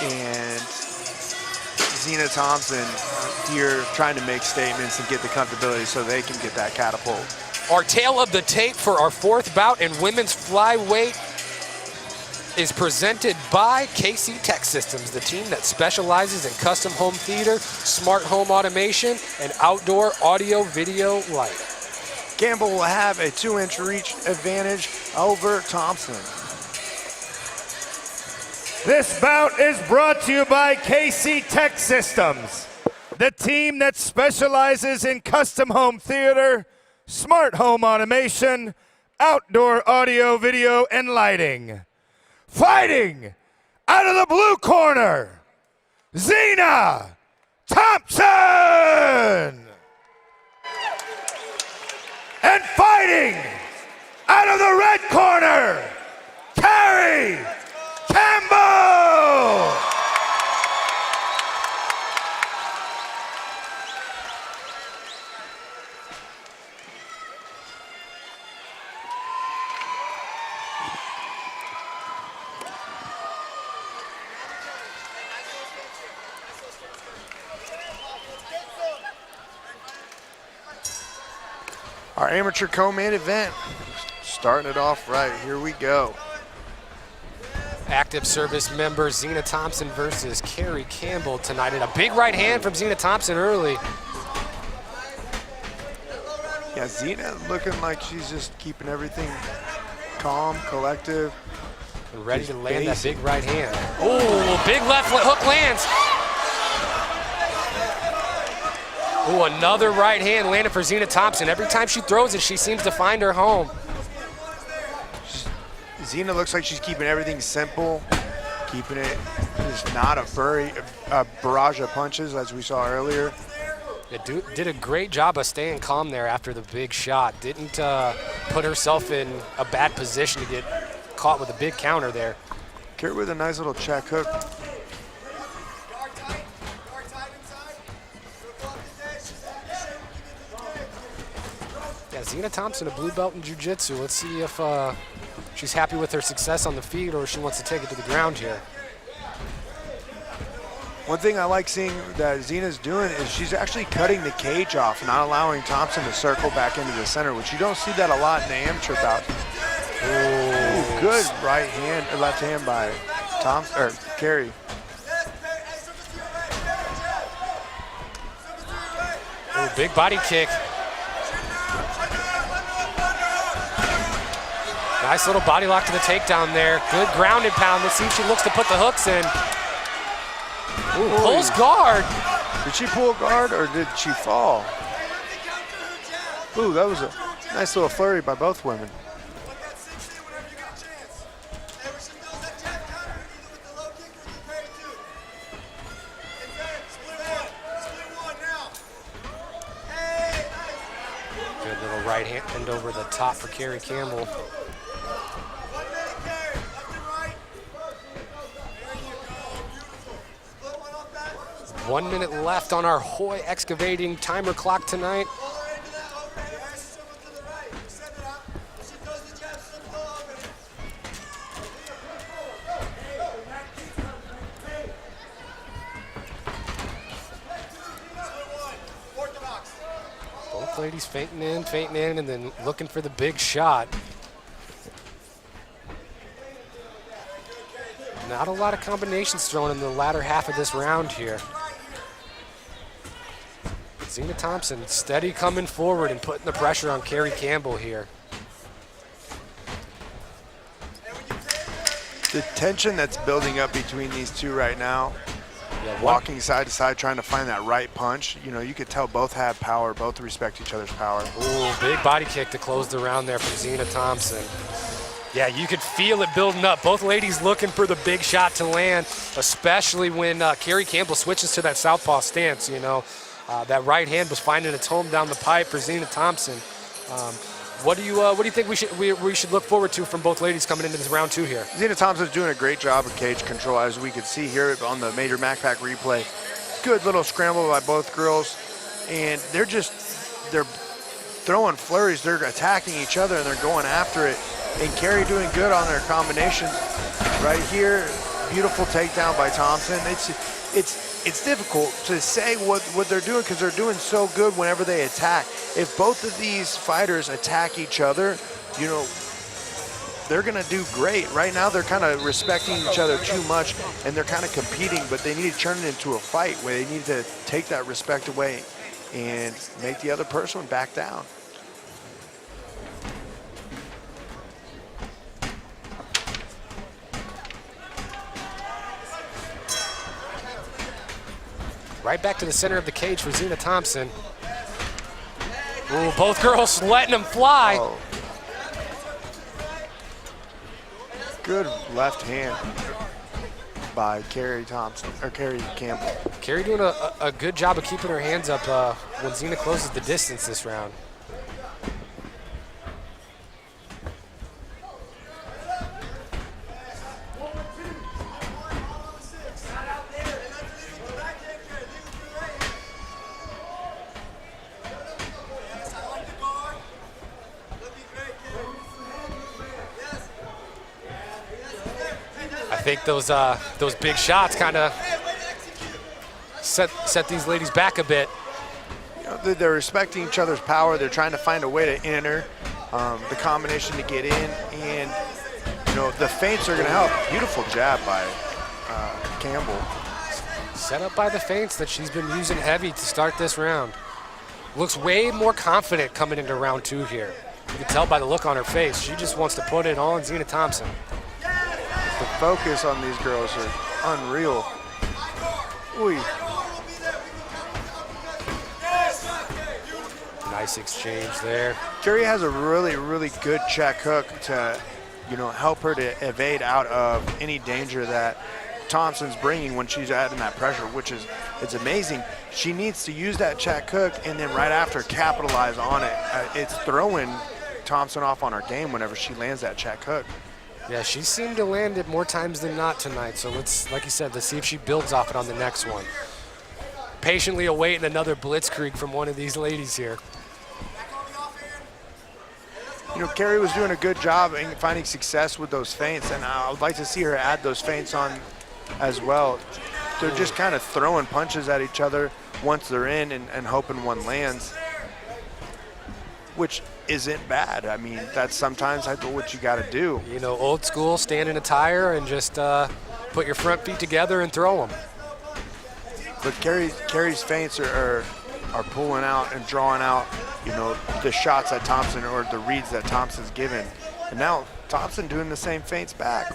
and Zena Thompson here trying to make statements and get the comfortability so they can get that catapult. Our tail of the tape for our fourth bout in women's flyweight is presented by KC Tech Systems, the team that specializes in custom home theater, smart home automation, and outdoor audio video lighting. Campbell will have a 2-inch reach advantage over Thompson. This bout is brought to you by KC Tech Systems, the team that specializes in custom home theater, smart home automation, outdoor audio, video, and lighting. Fighting out of the blue corner, Zena Thompson! And fighting out of the red corner, Carrie Campbell! Our amateur co-main event, starting it off right. Here we go. Active service member Zena Thompson versus Carrie Campbell tonight. And a big right hand from Zena Thompson early. Yeah, Zena looking like she's just keeping everything calm, collective. And ready to land that big right hand. Oh, big left hook lands. Oh, another right hand landed for Zena Thompson. Every time she throws it, she seems to find her home. Zena looks like she's keeping everything simple. Keeping it just not a barrage of punches as we saw earlier. It did a great job of staying calm there after the big shot. Didn't put herself in a bad position to get caught with a big counter there. Carry with a nice little check hook. Yeah, Zina Thompson, a blue belt in jiu-jitsu. Let's see if she's happy with her success on the feet or if she wants to take it to the ground here. One thing I like seeing that Zina's doing is she's actually cutting the cage off, not allowing Thompson to circle back into the center, which you don't see that a lot in the amateur bouts. Ooh, good right hand, or left hand by Thompson, or Carey. Ooh, big body kick. Nice little body lock to the takedown there. Good ground and pound. Let's see if she looks to put the hooks in. Ooh, pulls guard. Did she pull guard or did she fall? Ooh, that was a nice little flurry by both women. Good little right hand over the top for Carey Campbell. 1 minute left on our Hoy Excavating timer clock tonight. Both ladies fainting in, and then looking for the big shot. Not a lot of combinations thrown in the latter half of this round here. Zina Thompson steady coming forward and putting the pressure on Carey Campbell here. The tension that's building up between these two right now, Yeah, walking side to side, trying to find that right punch. You know, you could tell both have power, both respect each other's power. Ooh, big body kick to close the round there from Zina Thompson. Yeah, you could feel it building up. Both ladies looking for the big shot to land, especially when Carey Campbell switches to that southpaw stance, you know. That right hand was finding its home down the pipe for Zina Thompson. What do you think we should look forward to from both ladies coming into this round two here? Zina Thompson's doing a great job of cage control, as we could see here on the Major MacPack replay. Good little scramble by both girls, and they're throwing flurries. They're attacking each other and they're going after it. And Carey doing good on their combinations. Right here, beautiful takedown by Thompson. It's difficult to say what they're doing because they're doing so good whenever they attack. If both of these fighters attack each other, you know, they're gonna do great. Right now, they're kind of respecting each other too much and they're kind of competing, but they need to turn it into a fight where they need to take that respect away and make the other person back down. Right back to the center of the cage for Zina Thompson. Ooh, both girls letting them fly. Oh. Good left hand by Carey Thompson, or Carey Campbell. Carey doing a good job of keeping her hands up when Zina closes the distance this round. I think those big shots kind of set these ladies back a bit. You know, they're respecting each other's power. They're trying to find a way to enter the combination to get in, and you know the feints are going to help. Beautiful jab by Campbell. Set up by the feints that she's been using heavy to start this round. Looks way more confident coming into round two here. You can tell by the look on her face. She just wants to put it on Zina Thompson. The focus on these girls are unreal. Ooh. Nice exchange there. Carey has a really, really good check hook to help her to evade out of any danger that Thompson's bringing when she's adding that pressure, which is, it's amazing. She needs to use that check hook and then right after capitalize on it. It's throwing Thompson off on her game whenever she lands that check hook. Yeah, she seemed to land it more times than not tonight. So let's, like you said, let's see if she builds off it on the next one. Patiently awaiting another blitzkrieg from one of these ladies here. Carrie was doing a good job in finding success with those feints, and I would like to see her add those feints on as well. They're just kind of throwing punches at each other once they're in and hoping one lands, which isn't bad. I mean, that's sometimes what you got to do. Old school, stand in a tire and just put your front feet together and throw them. But Carrie's feints are pulling out and drawing out, the shots that Thompson or the reads that Thompson's given. And now Thompson doing the same feints back.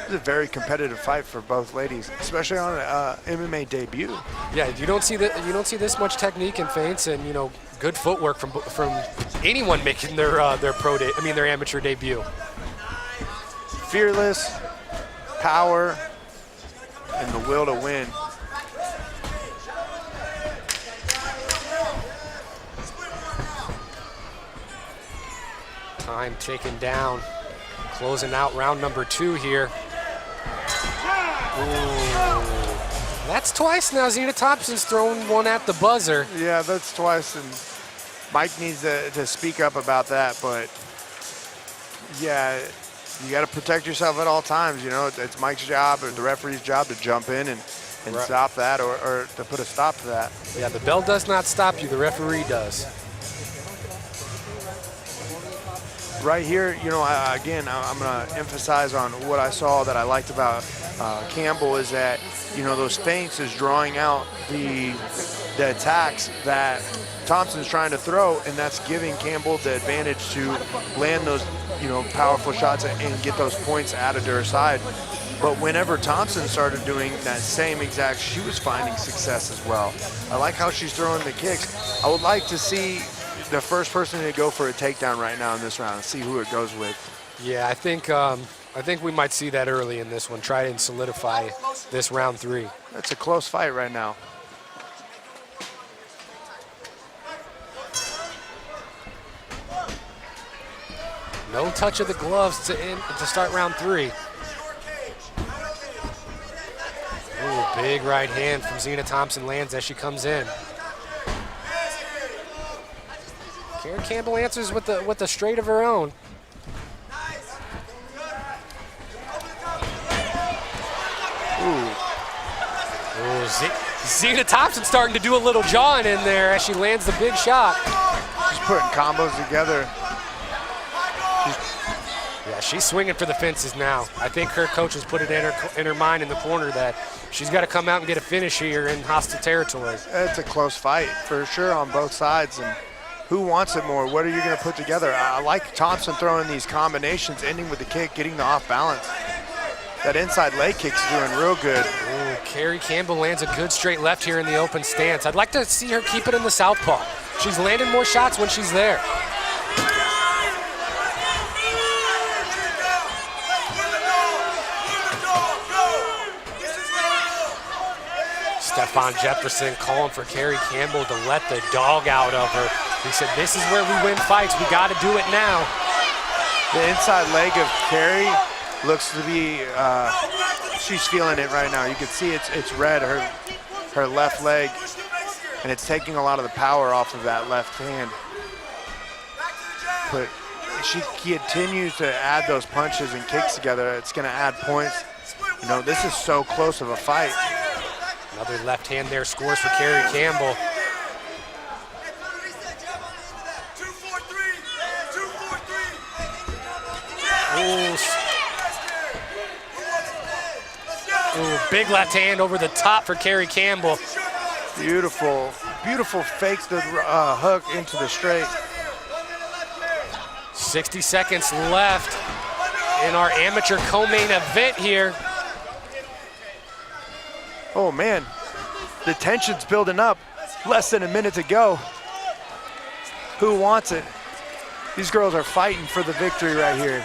It's a very competitive fight for both ladies, especially on an MMA debut. Yeah, you don't see this much technique in feints and good footwork from anyone making their amateur debut. Fearless, power, and the will to win. Time taken down, closing out round number 2 here. Ooh. That's twice now. Zina Thompson's thrown one at the buzzer. Yeah, that's twice, and Mike needs to speak up about that. But yeah, you got to protect yourself at all times. It's Mike's job or the referee's job to jump in and right. Stop that or to put a stop to that. Yeah, the bell does not stop you. The referee does. Right here, again, I'm going to emphasize on what I saw that I liked about Campbell is that, those feints is drawing out the attacks that Thompson's trying to throw, and that's giving Campbell the advantage to land those, powerful shots and get those points added to her side. But whenever Thompson started doing that same exact, she was finding success as well. I like how she's throwing the kicks. I would like to see the first person to go for a takedown right now in this round and see who it goes with. Yeah, I think we might see that early in this one. Try and solidify this round 3. It's a close fight right now. No touch of the gloves to start round 3. Ooh, big right hand from Zina Thompson lands as she comes in. Carrie Campbell answers with the straight of her own. Ooh, Zina Thompson starting to do a little jawing in there as she lands the big shot. She's putting combos together. Yeah, she's swinging for the fences now. I think her coach has put it in her mind in the corner that she's got to come out and get a finish here in hostile territory. It's a close fight for sure on both sides. And who wants it more? What are you going to put together? I like Thompson throwing these combinations, ending with the kick, getting the off balance. That inside leg kick's doing real good. Ooh, Carrie Campbell lands a good straight left here in the open stance. I'd like to see her keep it in the southpaw. She's landing more shots when she's there. Stephon Jefferson calling for Carrie Campbell to let the dog out of her. He said, this is where we win fights. We got to do it now. The inside leg of Carrie looks to be, she's feeling it right now. You can see it's red, her left leg, and it's taking a lot of the power off of that left hand. But she continues to add those punches and kicks together. It's going to add points. This is so close of a fight. Another left hand there scores for Carrie Campbell. Ooh, big left hand over the top for Carrie Campbell. Beautiful, beautiful fakes the hook into the straight. 60 seconds left in our amateur co-main event here. Oh man, the tension's building up. Less than a minute to go. Who wants it? These girls are fighting for the victory right here.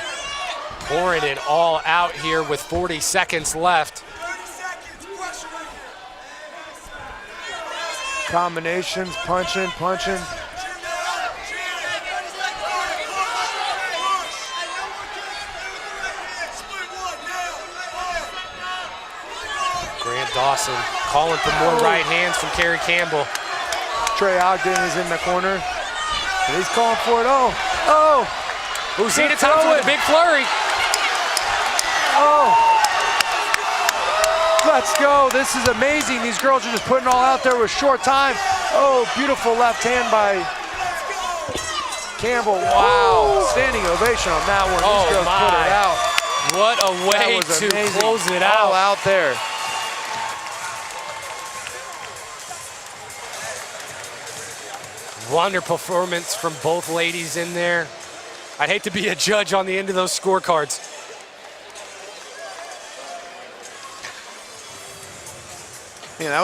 Pouring it all out here with 40 seconds left. 30 seconds. Pressure right here. Combinations, punching. Grant Dawson calling for more right hands from Kerry Campbell. Trey Ogden is in the corner, and he's calling for it. Oh! Lucina Thompson with a big flurry. Oh! Let's go. This is amazing. These girls are just putting it all out there with short time. Oh, beautiful left hand by Campbell. Wow. Standing ovation on that one. These girls put it out. What a way That was to amazing. close it All out. out there. Wonderful performance from both ladies in there. I'd hate to be a judge on the end of those scorecards. Man, that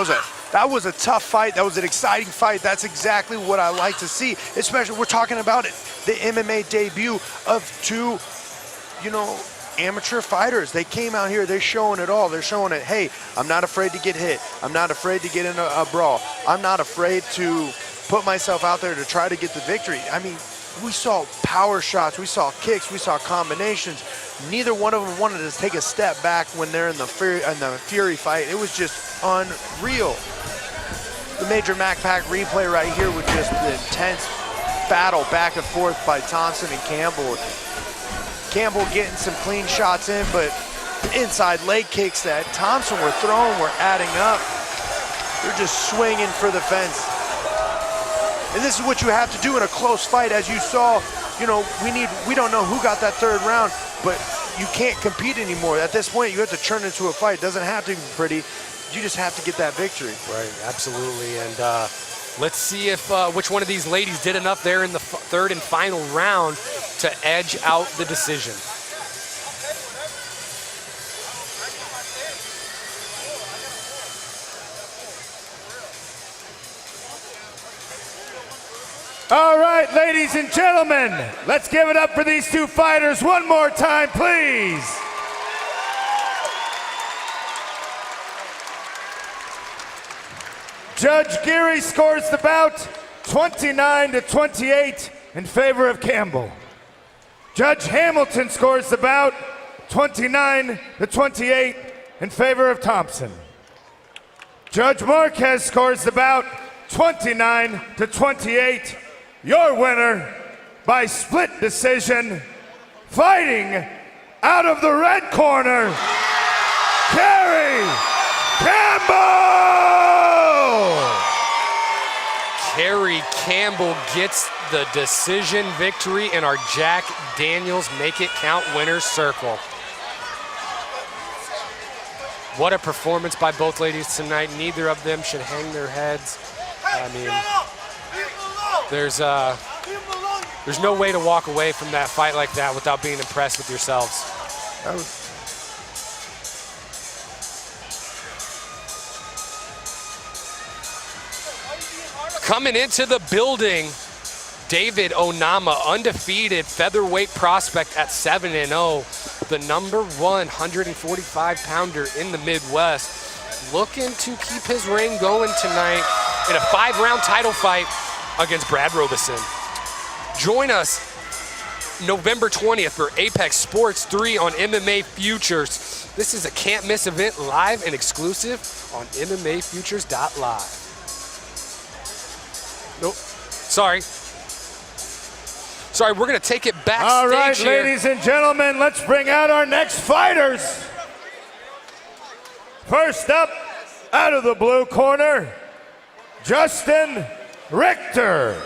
was a tough fight. That was an exciting fight. That's exactly what I like to see. Especially, we're talking about it, the MMA debut of two, amateur fighters. They came out here, they're showing it all. They're showing it, hey, I'm not afraid to get hit. I'm not afraid to get in a brawl. I'm not afraid to put myself out there to try to get the victory. I mean, we saw power shots, we saw kicks, we saw combinations. Neither one of them wanted to take a step back when they're in the Fury fight. It was just unreal. The Major Mac Pack replay right here with just the intense battle back and forth by Thompson and Campbell. Campbell getting some clean shots in, but the inside leg kicks that Thompson were throwing were adding up. They're just swinging for the fence. And this is what you have to do in a close fight. As you saw, we don't know who got that third round, but you can't compete anymore. At this point, you have to turn into a fight. It doesn't have to be pretty. You just have to get that victory. Right, absolutely. And let's see if which one of these ladies did enough there in the third and final round to edge out the decision. All right, ladies and gentlemen, let's give it up for these two fighters one more time, please. Judge Geary scores the bout 29-28 in favor of Campbell. Judge Hamilton scores the bout 29-28 in favor of Thompson. Judge Marquez scores the bout 29-28. Your winner by split decision, fighting out of the red corner, Kerry Campbell! Kerry Campbell gets the decision victory in our Jack Daniels Make It Count winner's circle. What a performance by both ladies tonight. Neither of them should hang their heads. I mean, there's no way to walk away from that fight like that without being impressed with yourselves. Coming into the building, David Onama, undefeated featherweight prospect at 7-0, the number 145-pounder in the Midwest, looking to keep his reign going tonight in a 5-round title fight against Brad Robeson. Join us November 20th for Apex Sports 3 on MMA Futures. This is a can't-miss event, live and exclusive on MMAFutures.live. Nope, sorry, we're gonna take it backstage. All right, here. ladies and gentlemen, let's bring out our next fighters. First up, out of the blue corner, Justin Richter.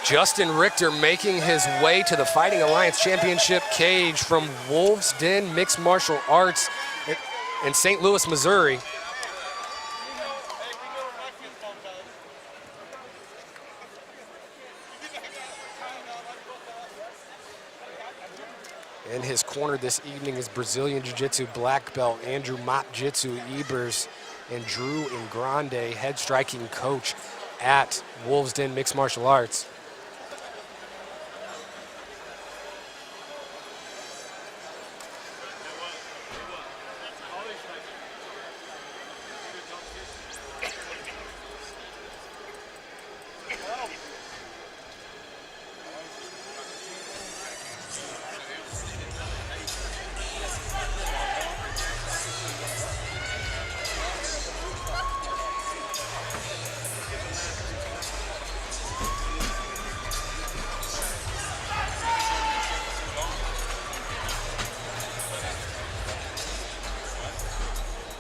Justin Richter making his way to the Fighting Alliance Championship cage from Wolves Den Mixed Martial Arts in St. Louis, Missouri. In his corner this evening is Brazilian Jiu-Jitsu black belt Andrew Mop Jitsu Ebers and Drew Ingrande, head striking coach at Wolves Den Mixed Martial Arts.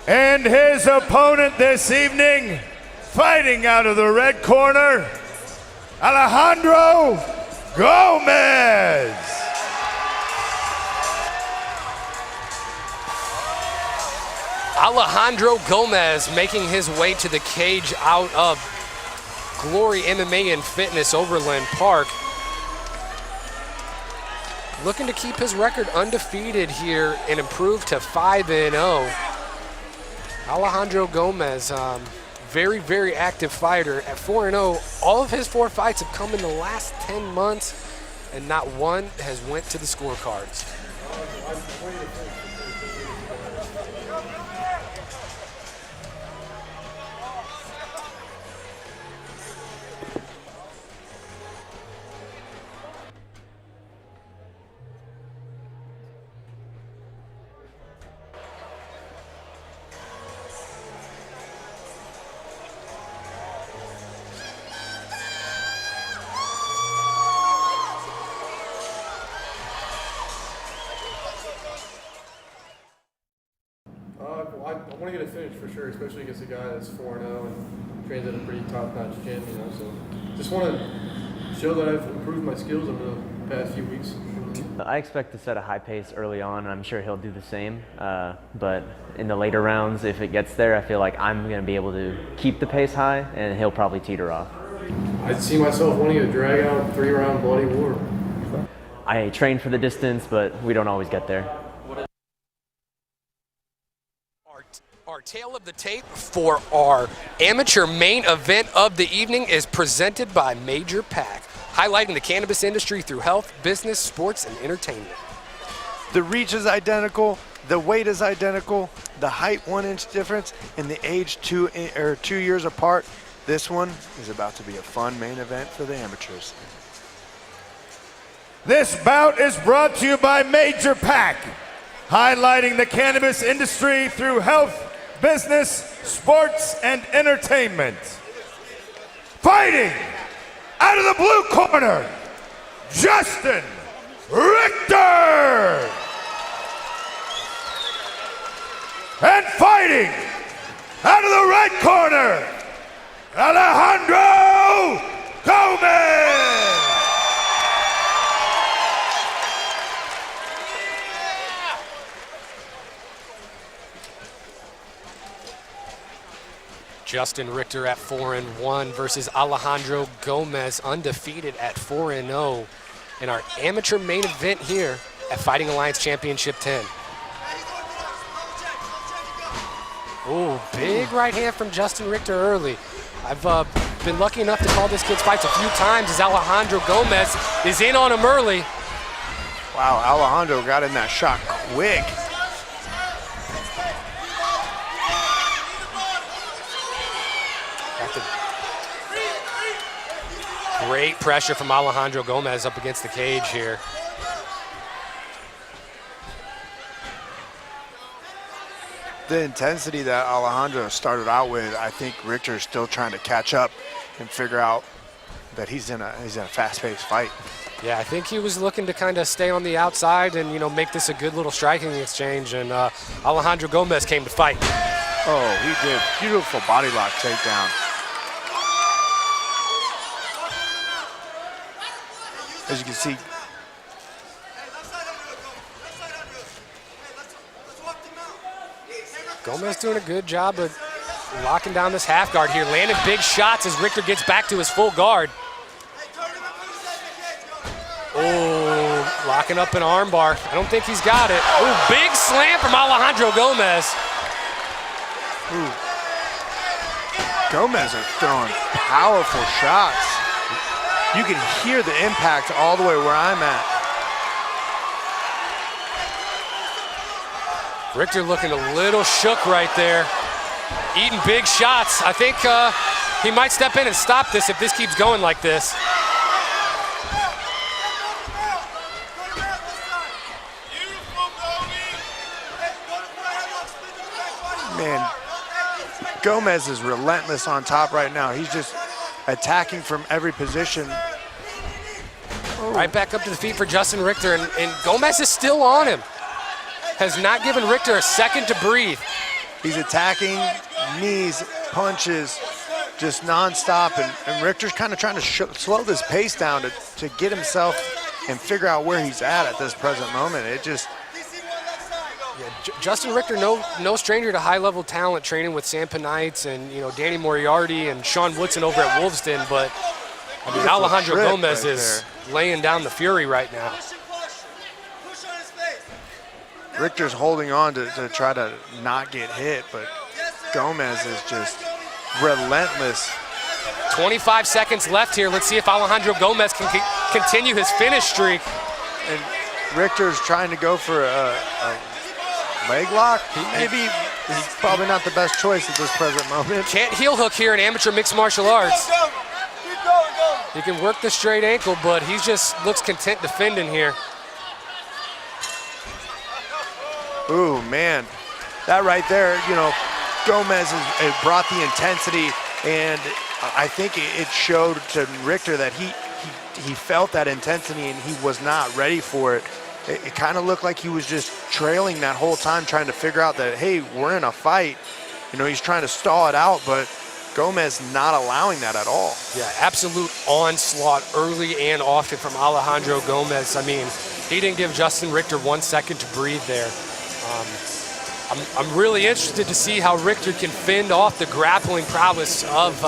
And his opponent this evening, fighting out of the red corner, Alejandro Gomez. Alejandro Gomez making his way to the cage out of Glory MMA and Fitness Overland Park. Looking to keep his record undefeated here and improve to 5-0. Alejandro Gomez, very, very active fighter at 4-0. All of his 4 fights have come in the last 10 months, and not one has went to the scorecards. I want to get a finish for sure, especially against a guy that's 4-0 and trains at a pretty top-notch gym, you know. So just want to show that I've improved my skills over the past few weeks. I expect to set a high pace early on, and I'm sure he'll do the same. But in the later rounds, if it gets there, I feel like I'm going to be able to keep the pace high, and he'll probably teeter off. I see myself wanting to drag out 3-round bloody war. I train for the distance, but we don't always get there. Our tale of the tape for our amateur main event of the evening is presented by Major FAC, highlighting the cannabis industry through health, business, sports, and entertainment. The reach is identical, the weight is identical, the height 1 inch difference, and the age 2 years apart. This one is about to be a fun main event for the amateurs. This bout is brought to you by Major FAC, highlighting the cannabis industry through health, business, sports, and entertainment. Fighting out of the blue corner, Justin Richter. And fighting out of the red corner, Alejandro Gomez. Justin Richter at 4-1 versus Alejandro Gomez, undefeated at 4-0 in our amateur main event here at Fighting Alliance Championship 10. Ooh, big right hand from Justin Richter early. I've been lucky enough to call this kid's fights a few times as Alejandro Gomez is in on him early. Wow, Alejandro got in that shot quick. Great pressure from Alejandro Gomez up against the cage here. The intensity that Alejandro started out with, I think Richter is still trying to catch up and figure out that he's in a fast-paced fight. Yeah, I think he was looking to kind of stay on the outside and, you know, make this a good little striking exchange, and Alejandro Gomez came to fight. Oh, he did. Beautiful body lock takedown. As you can see, Gomez doing a good job of locking down this half guard here, landing big shots as Richter gets back to his full guard. Oh, locking up an arm bar. I don't think he's got it. Oh, big slam from Alejandro Gomez. Gomez are throwing powerful shots. You can hear the impact all the way where I'm at. Richter looking a little shook right there. Eating big shots. I think he might step in and stop this if this keeps going like this. Man, Gomez is relentless on top right now. He's just attacking from every position. Right back up to the feet for Justin Richter, and Gomez is still on him. Has not given Richter a second to breathe. He's attacking, knees, punches, just nonstop, and Richter's kind of trying to slow this pace down to get himself and figure out where he's at this present moment. It just... Yeah, Justin Richter, no stranger to high-level talent, training with Sam Penites and Danny Moriarty and Sean Woodson over at Wolfston. But I mean, Alejandro Gomez is laying down the fury right now. Richter's holding on to try to not get hit, but Gomez is just relentless. 25 seconds left here. Let's see if Alejandro Gomez can continue his finish streak. And Richter's trying to go for a leg lock. Maybe he's probably not the best choice at this present moment. Can't heel hook here in amateur mixed martial arts. He can work the straight ankle, but he just looks content defending here. Ooh, man. That right there, Gomez has brought the intensity, and I think it showed to Richter that he felt that intensity and he was not ready for it. It kind of looked like he was just trailing that whole time, trying to figure out that, hey, we're in a fight. He's trying to stall it out, but Gomez not allowing that at all. Yeah, absolute onslaught early and often from Alejandro Gomez. I mean, he didn't give Justin Richter 1 second to breathe there. I'm really interested to see how Richter can fend off the grappling prowess of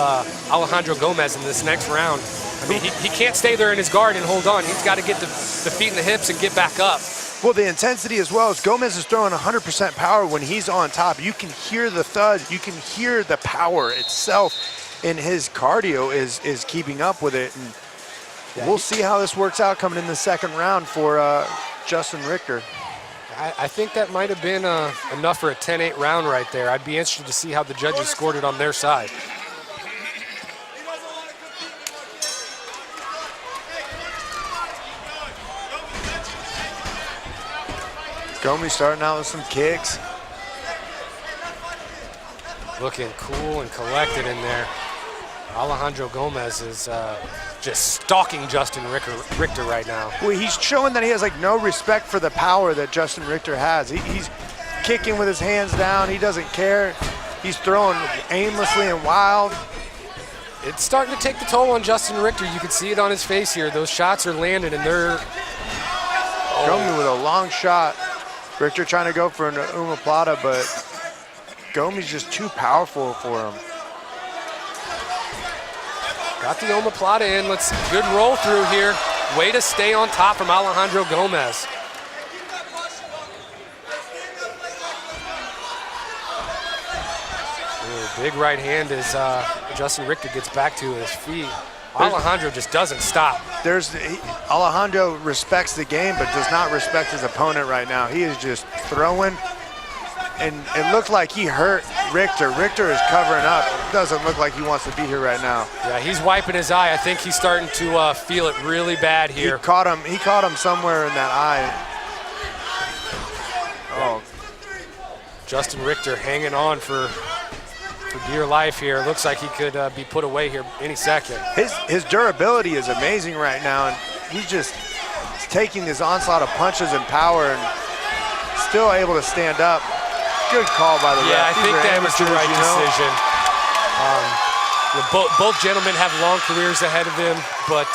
Alejandro Gomez in this next round. I mean, he can't stay there in his guard and hold on. He's got to get the feet and the hips and get back up. Well, the intensity as well as Gomez is throwing 100% power when he's on top. You can hear the thud. You can hear the power itself, and his cardio is keeping up with it. And we'll see how this works out coming in the second round for Justin Richter. I think that might have been enough for a 10-8 round right there. I'd be interested to see how the judges scored it on their side. Gomez starting out with some kicks. Looking cool and collected in there. Alejandro Gomez is just stalking Justin Richter right now. Well, he's showing that he has no respect for the power that Justin Richter has. He's kicking with his hands down. He doesn't care. He's throwing aimlessly and wild. It's starting to take the toll on Justin Richter. You can see it on his face here. Those shots are landing, and they're... Gomez with a long shot. Richter trying to go for an omoplata, but Gomez just too powerful for him. Got the omoplata in. Good roll through here. Way to stay on top from Alejandro Gomez. Ooh, big right hand as Justin Richter gets back to his feet. Alejandro just doesn't stop. Alejandro respects the game, but does not respect his opponent right now. He is just throwing, and it looked like he hurt Richter. Richter is covering up. It doesn't look like he wants to be here right now. Yeah, he's wiping his eye. I think he's starting to feel it really bad here. He caught him somewhere in that eye. Oh. Justin Richter hanging on for dear life here. Looks like he could be put away here any second. His durability is amazing right now, and he's just taking this onslaught of punches and power and still able to stand up. Good call by the ref. Yeah, I think that was the right decision. Both gentlemen have long careers ahead of them, but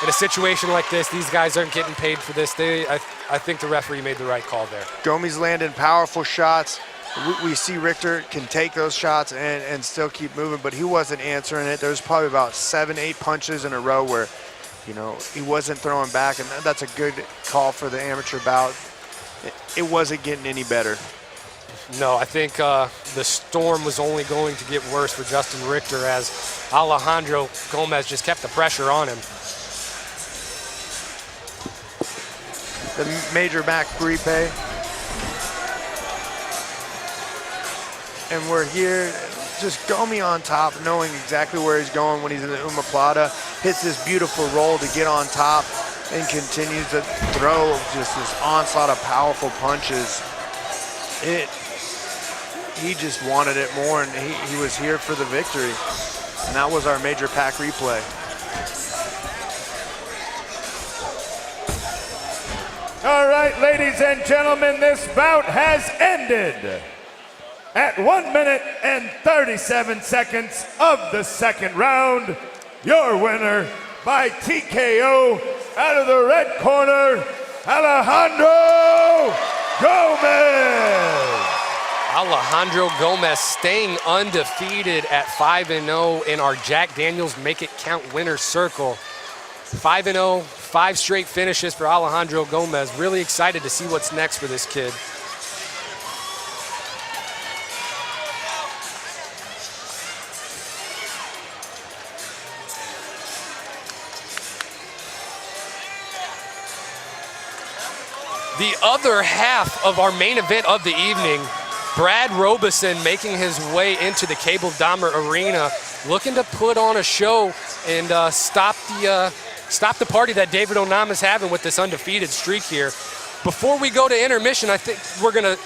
in a situation like this, these guys aren't getting paid for this. I think the referee made the right call there. Gomez landing powerful shots. We see Richter can take those shots and still keep moving, but he wasn't answering it. There's probably about 7-8 punches in a row where, he wasn't throwing back, and that's a good call for the amateur bout. It wasn't getting any better. No, I think the storm was only going to get worse for Justin Richter as Alejandro Gomez just kept the pressure on him. The major back gripe. And we're here, just Gomi on top, knowing exactly where he's going when he's in the omoplata. Hits this beautiful roll to get on top and continues to throw just this onslaught of powerful punches. He just wanted it more, and he was here for the victory. And that was our major pack replay. All right, ladies and gentlemen, this bout has ended at 1 minute and 37 seconds of the second round. Your winner by TKO out of the red corner, Alejandro Gomez. Alejandro Gomez staying undefeated at 5-0 in our Jack Daniels Make It Count winner circle. 5-0, 5 straight finishes for Alejandro Gomez. Really excited to see what's next for this kid. The other half of our main event of the evening, Brad Robeson making his way into the Cable Dahmer Arena, looking to put on a show and stop the party that David Onama's having with this undefeated streak here. Before we go to intermission, I think we're gonna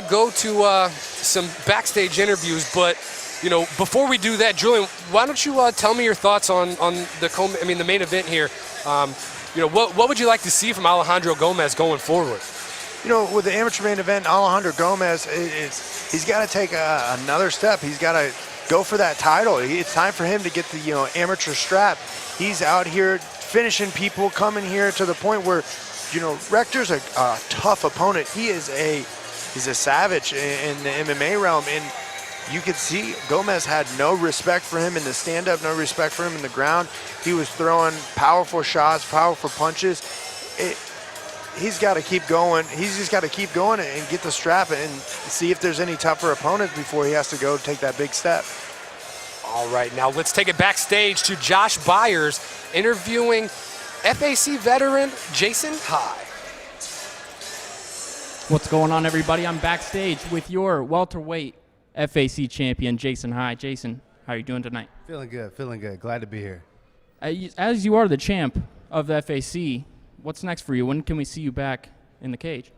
go to some backstage interviews. But you know, before we do that, Julian, why don't you tell me your thoughts on the main event here? You know, what would you like to see from Alejandro Gomez going forward? You know, with the amateur main event, Alejandro Gomez, he's got to take another step. He's got to go for that title. It's time for him to get the amateur strap. He's out here finishing people, coming here to the point where, Richter's a tough opponent. He's a savage in the MMA realm, and you could see Gomez had no respect for him in the stand-up, no respect for him in the ground. He was throwing powerful shots, powerful punches. He's got to keep going. He's just got to keep going and get the strap and see if there's any tougher opponents before he has to go take that big step. All right, now let's take it backstage to Josh Byers interviewing FAC veteran Jason High. What's going on, everybody? I'm backstage with your welterweight FAC champion, Jason High. Jason, how are you doing tonight? Feeling good. Glad to be here. As you are the champ of the FAC, what's next for you? When can we see you back in the cage?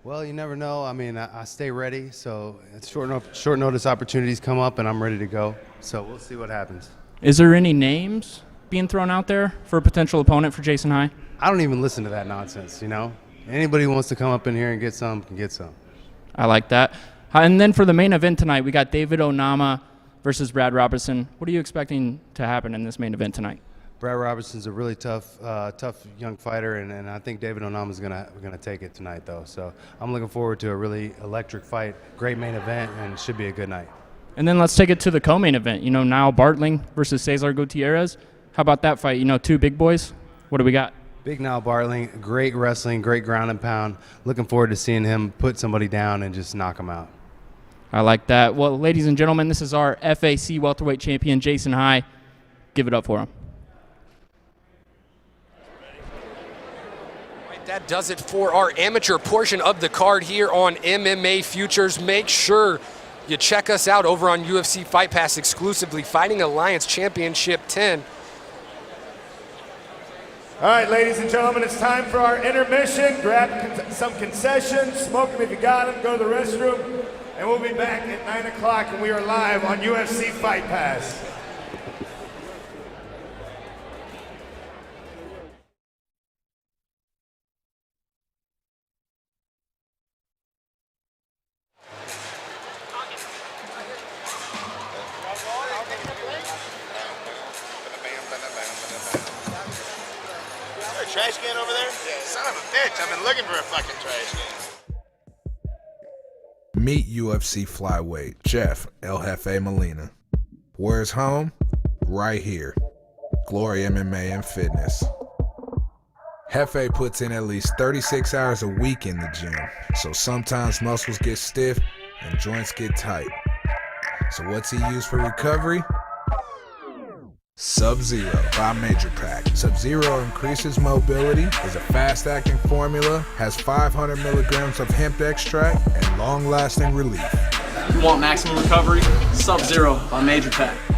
Well, you never know. I mean, I stay ready, so it's short notice opportunities come up, and I'm ready to go. So we'll see what happens. Is there any names being thrown out there for a potential opponent for Jason High? I don't even listen to that nonsense, Anybody who wants to come up in here and get some can get some. I like that. And then for the main event tonight, we got David Onama versus Brad Robertson. What are you expecting to happen in this main event tonight? Brad Robertson's a really tough young fighter, and I think David Onama's gonna take it tonight, though. So I'm looking forward to a really electric fight, great main event, and it should be a good night. And then let's take it to the co-main event. Niall Bartling versus Cesar Gutierrez. How about that fight? Two big boys. What do we got? Big Niall Bartling, great wrestling, great ground and pound. Looking forward to seeing him put somebody down and just knock him out. I like that. Well, ladies and gentlemen, this is our FAC welterweight champion, Jason High. Give it up for him. That does it for our amateur portion of the card here on MMA Futures. Make sure you check us out over on UFC FightPass exclusively, Fighting Alliance Championship 10. All right, ladies and gentlemen, it's time for our intermission. Grab some concessions, smoke them if you got them, go to the restroom, and we'll be back at 9 o'clock, and we are live on UFC FightPass. Trash can over there? Yeah, son of a bitch. I've been looking for a fucking trash can. Meet UFC flyweight Jeff El Jefe Molina. Where's home? Right here. Glory MMA and Fitness. Hefe puts in at least 36 hours a week in the gym, so sometimes muscles get stiff and joints get tight. So what's he use for recovery? Sub-Zero by Major Pack. Sub-Zero increases mobility, is a fast-acting formula, has 500 milligrams of hemp extract, and long-lasting relief. You want maximum recovery? Sub-Zero by Major Pack.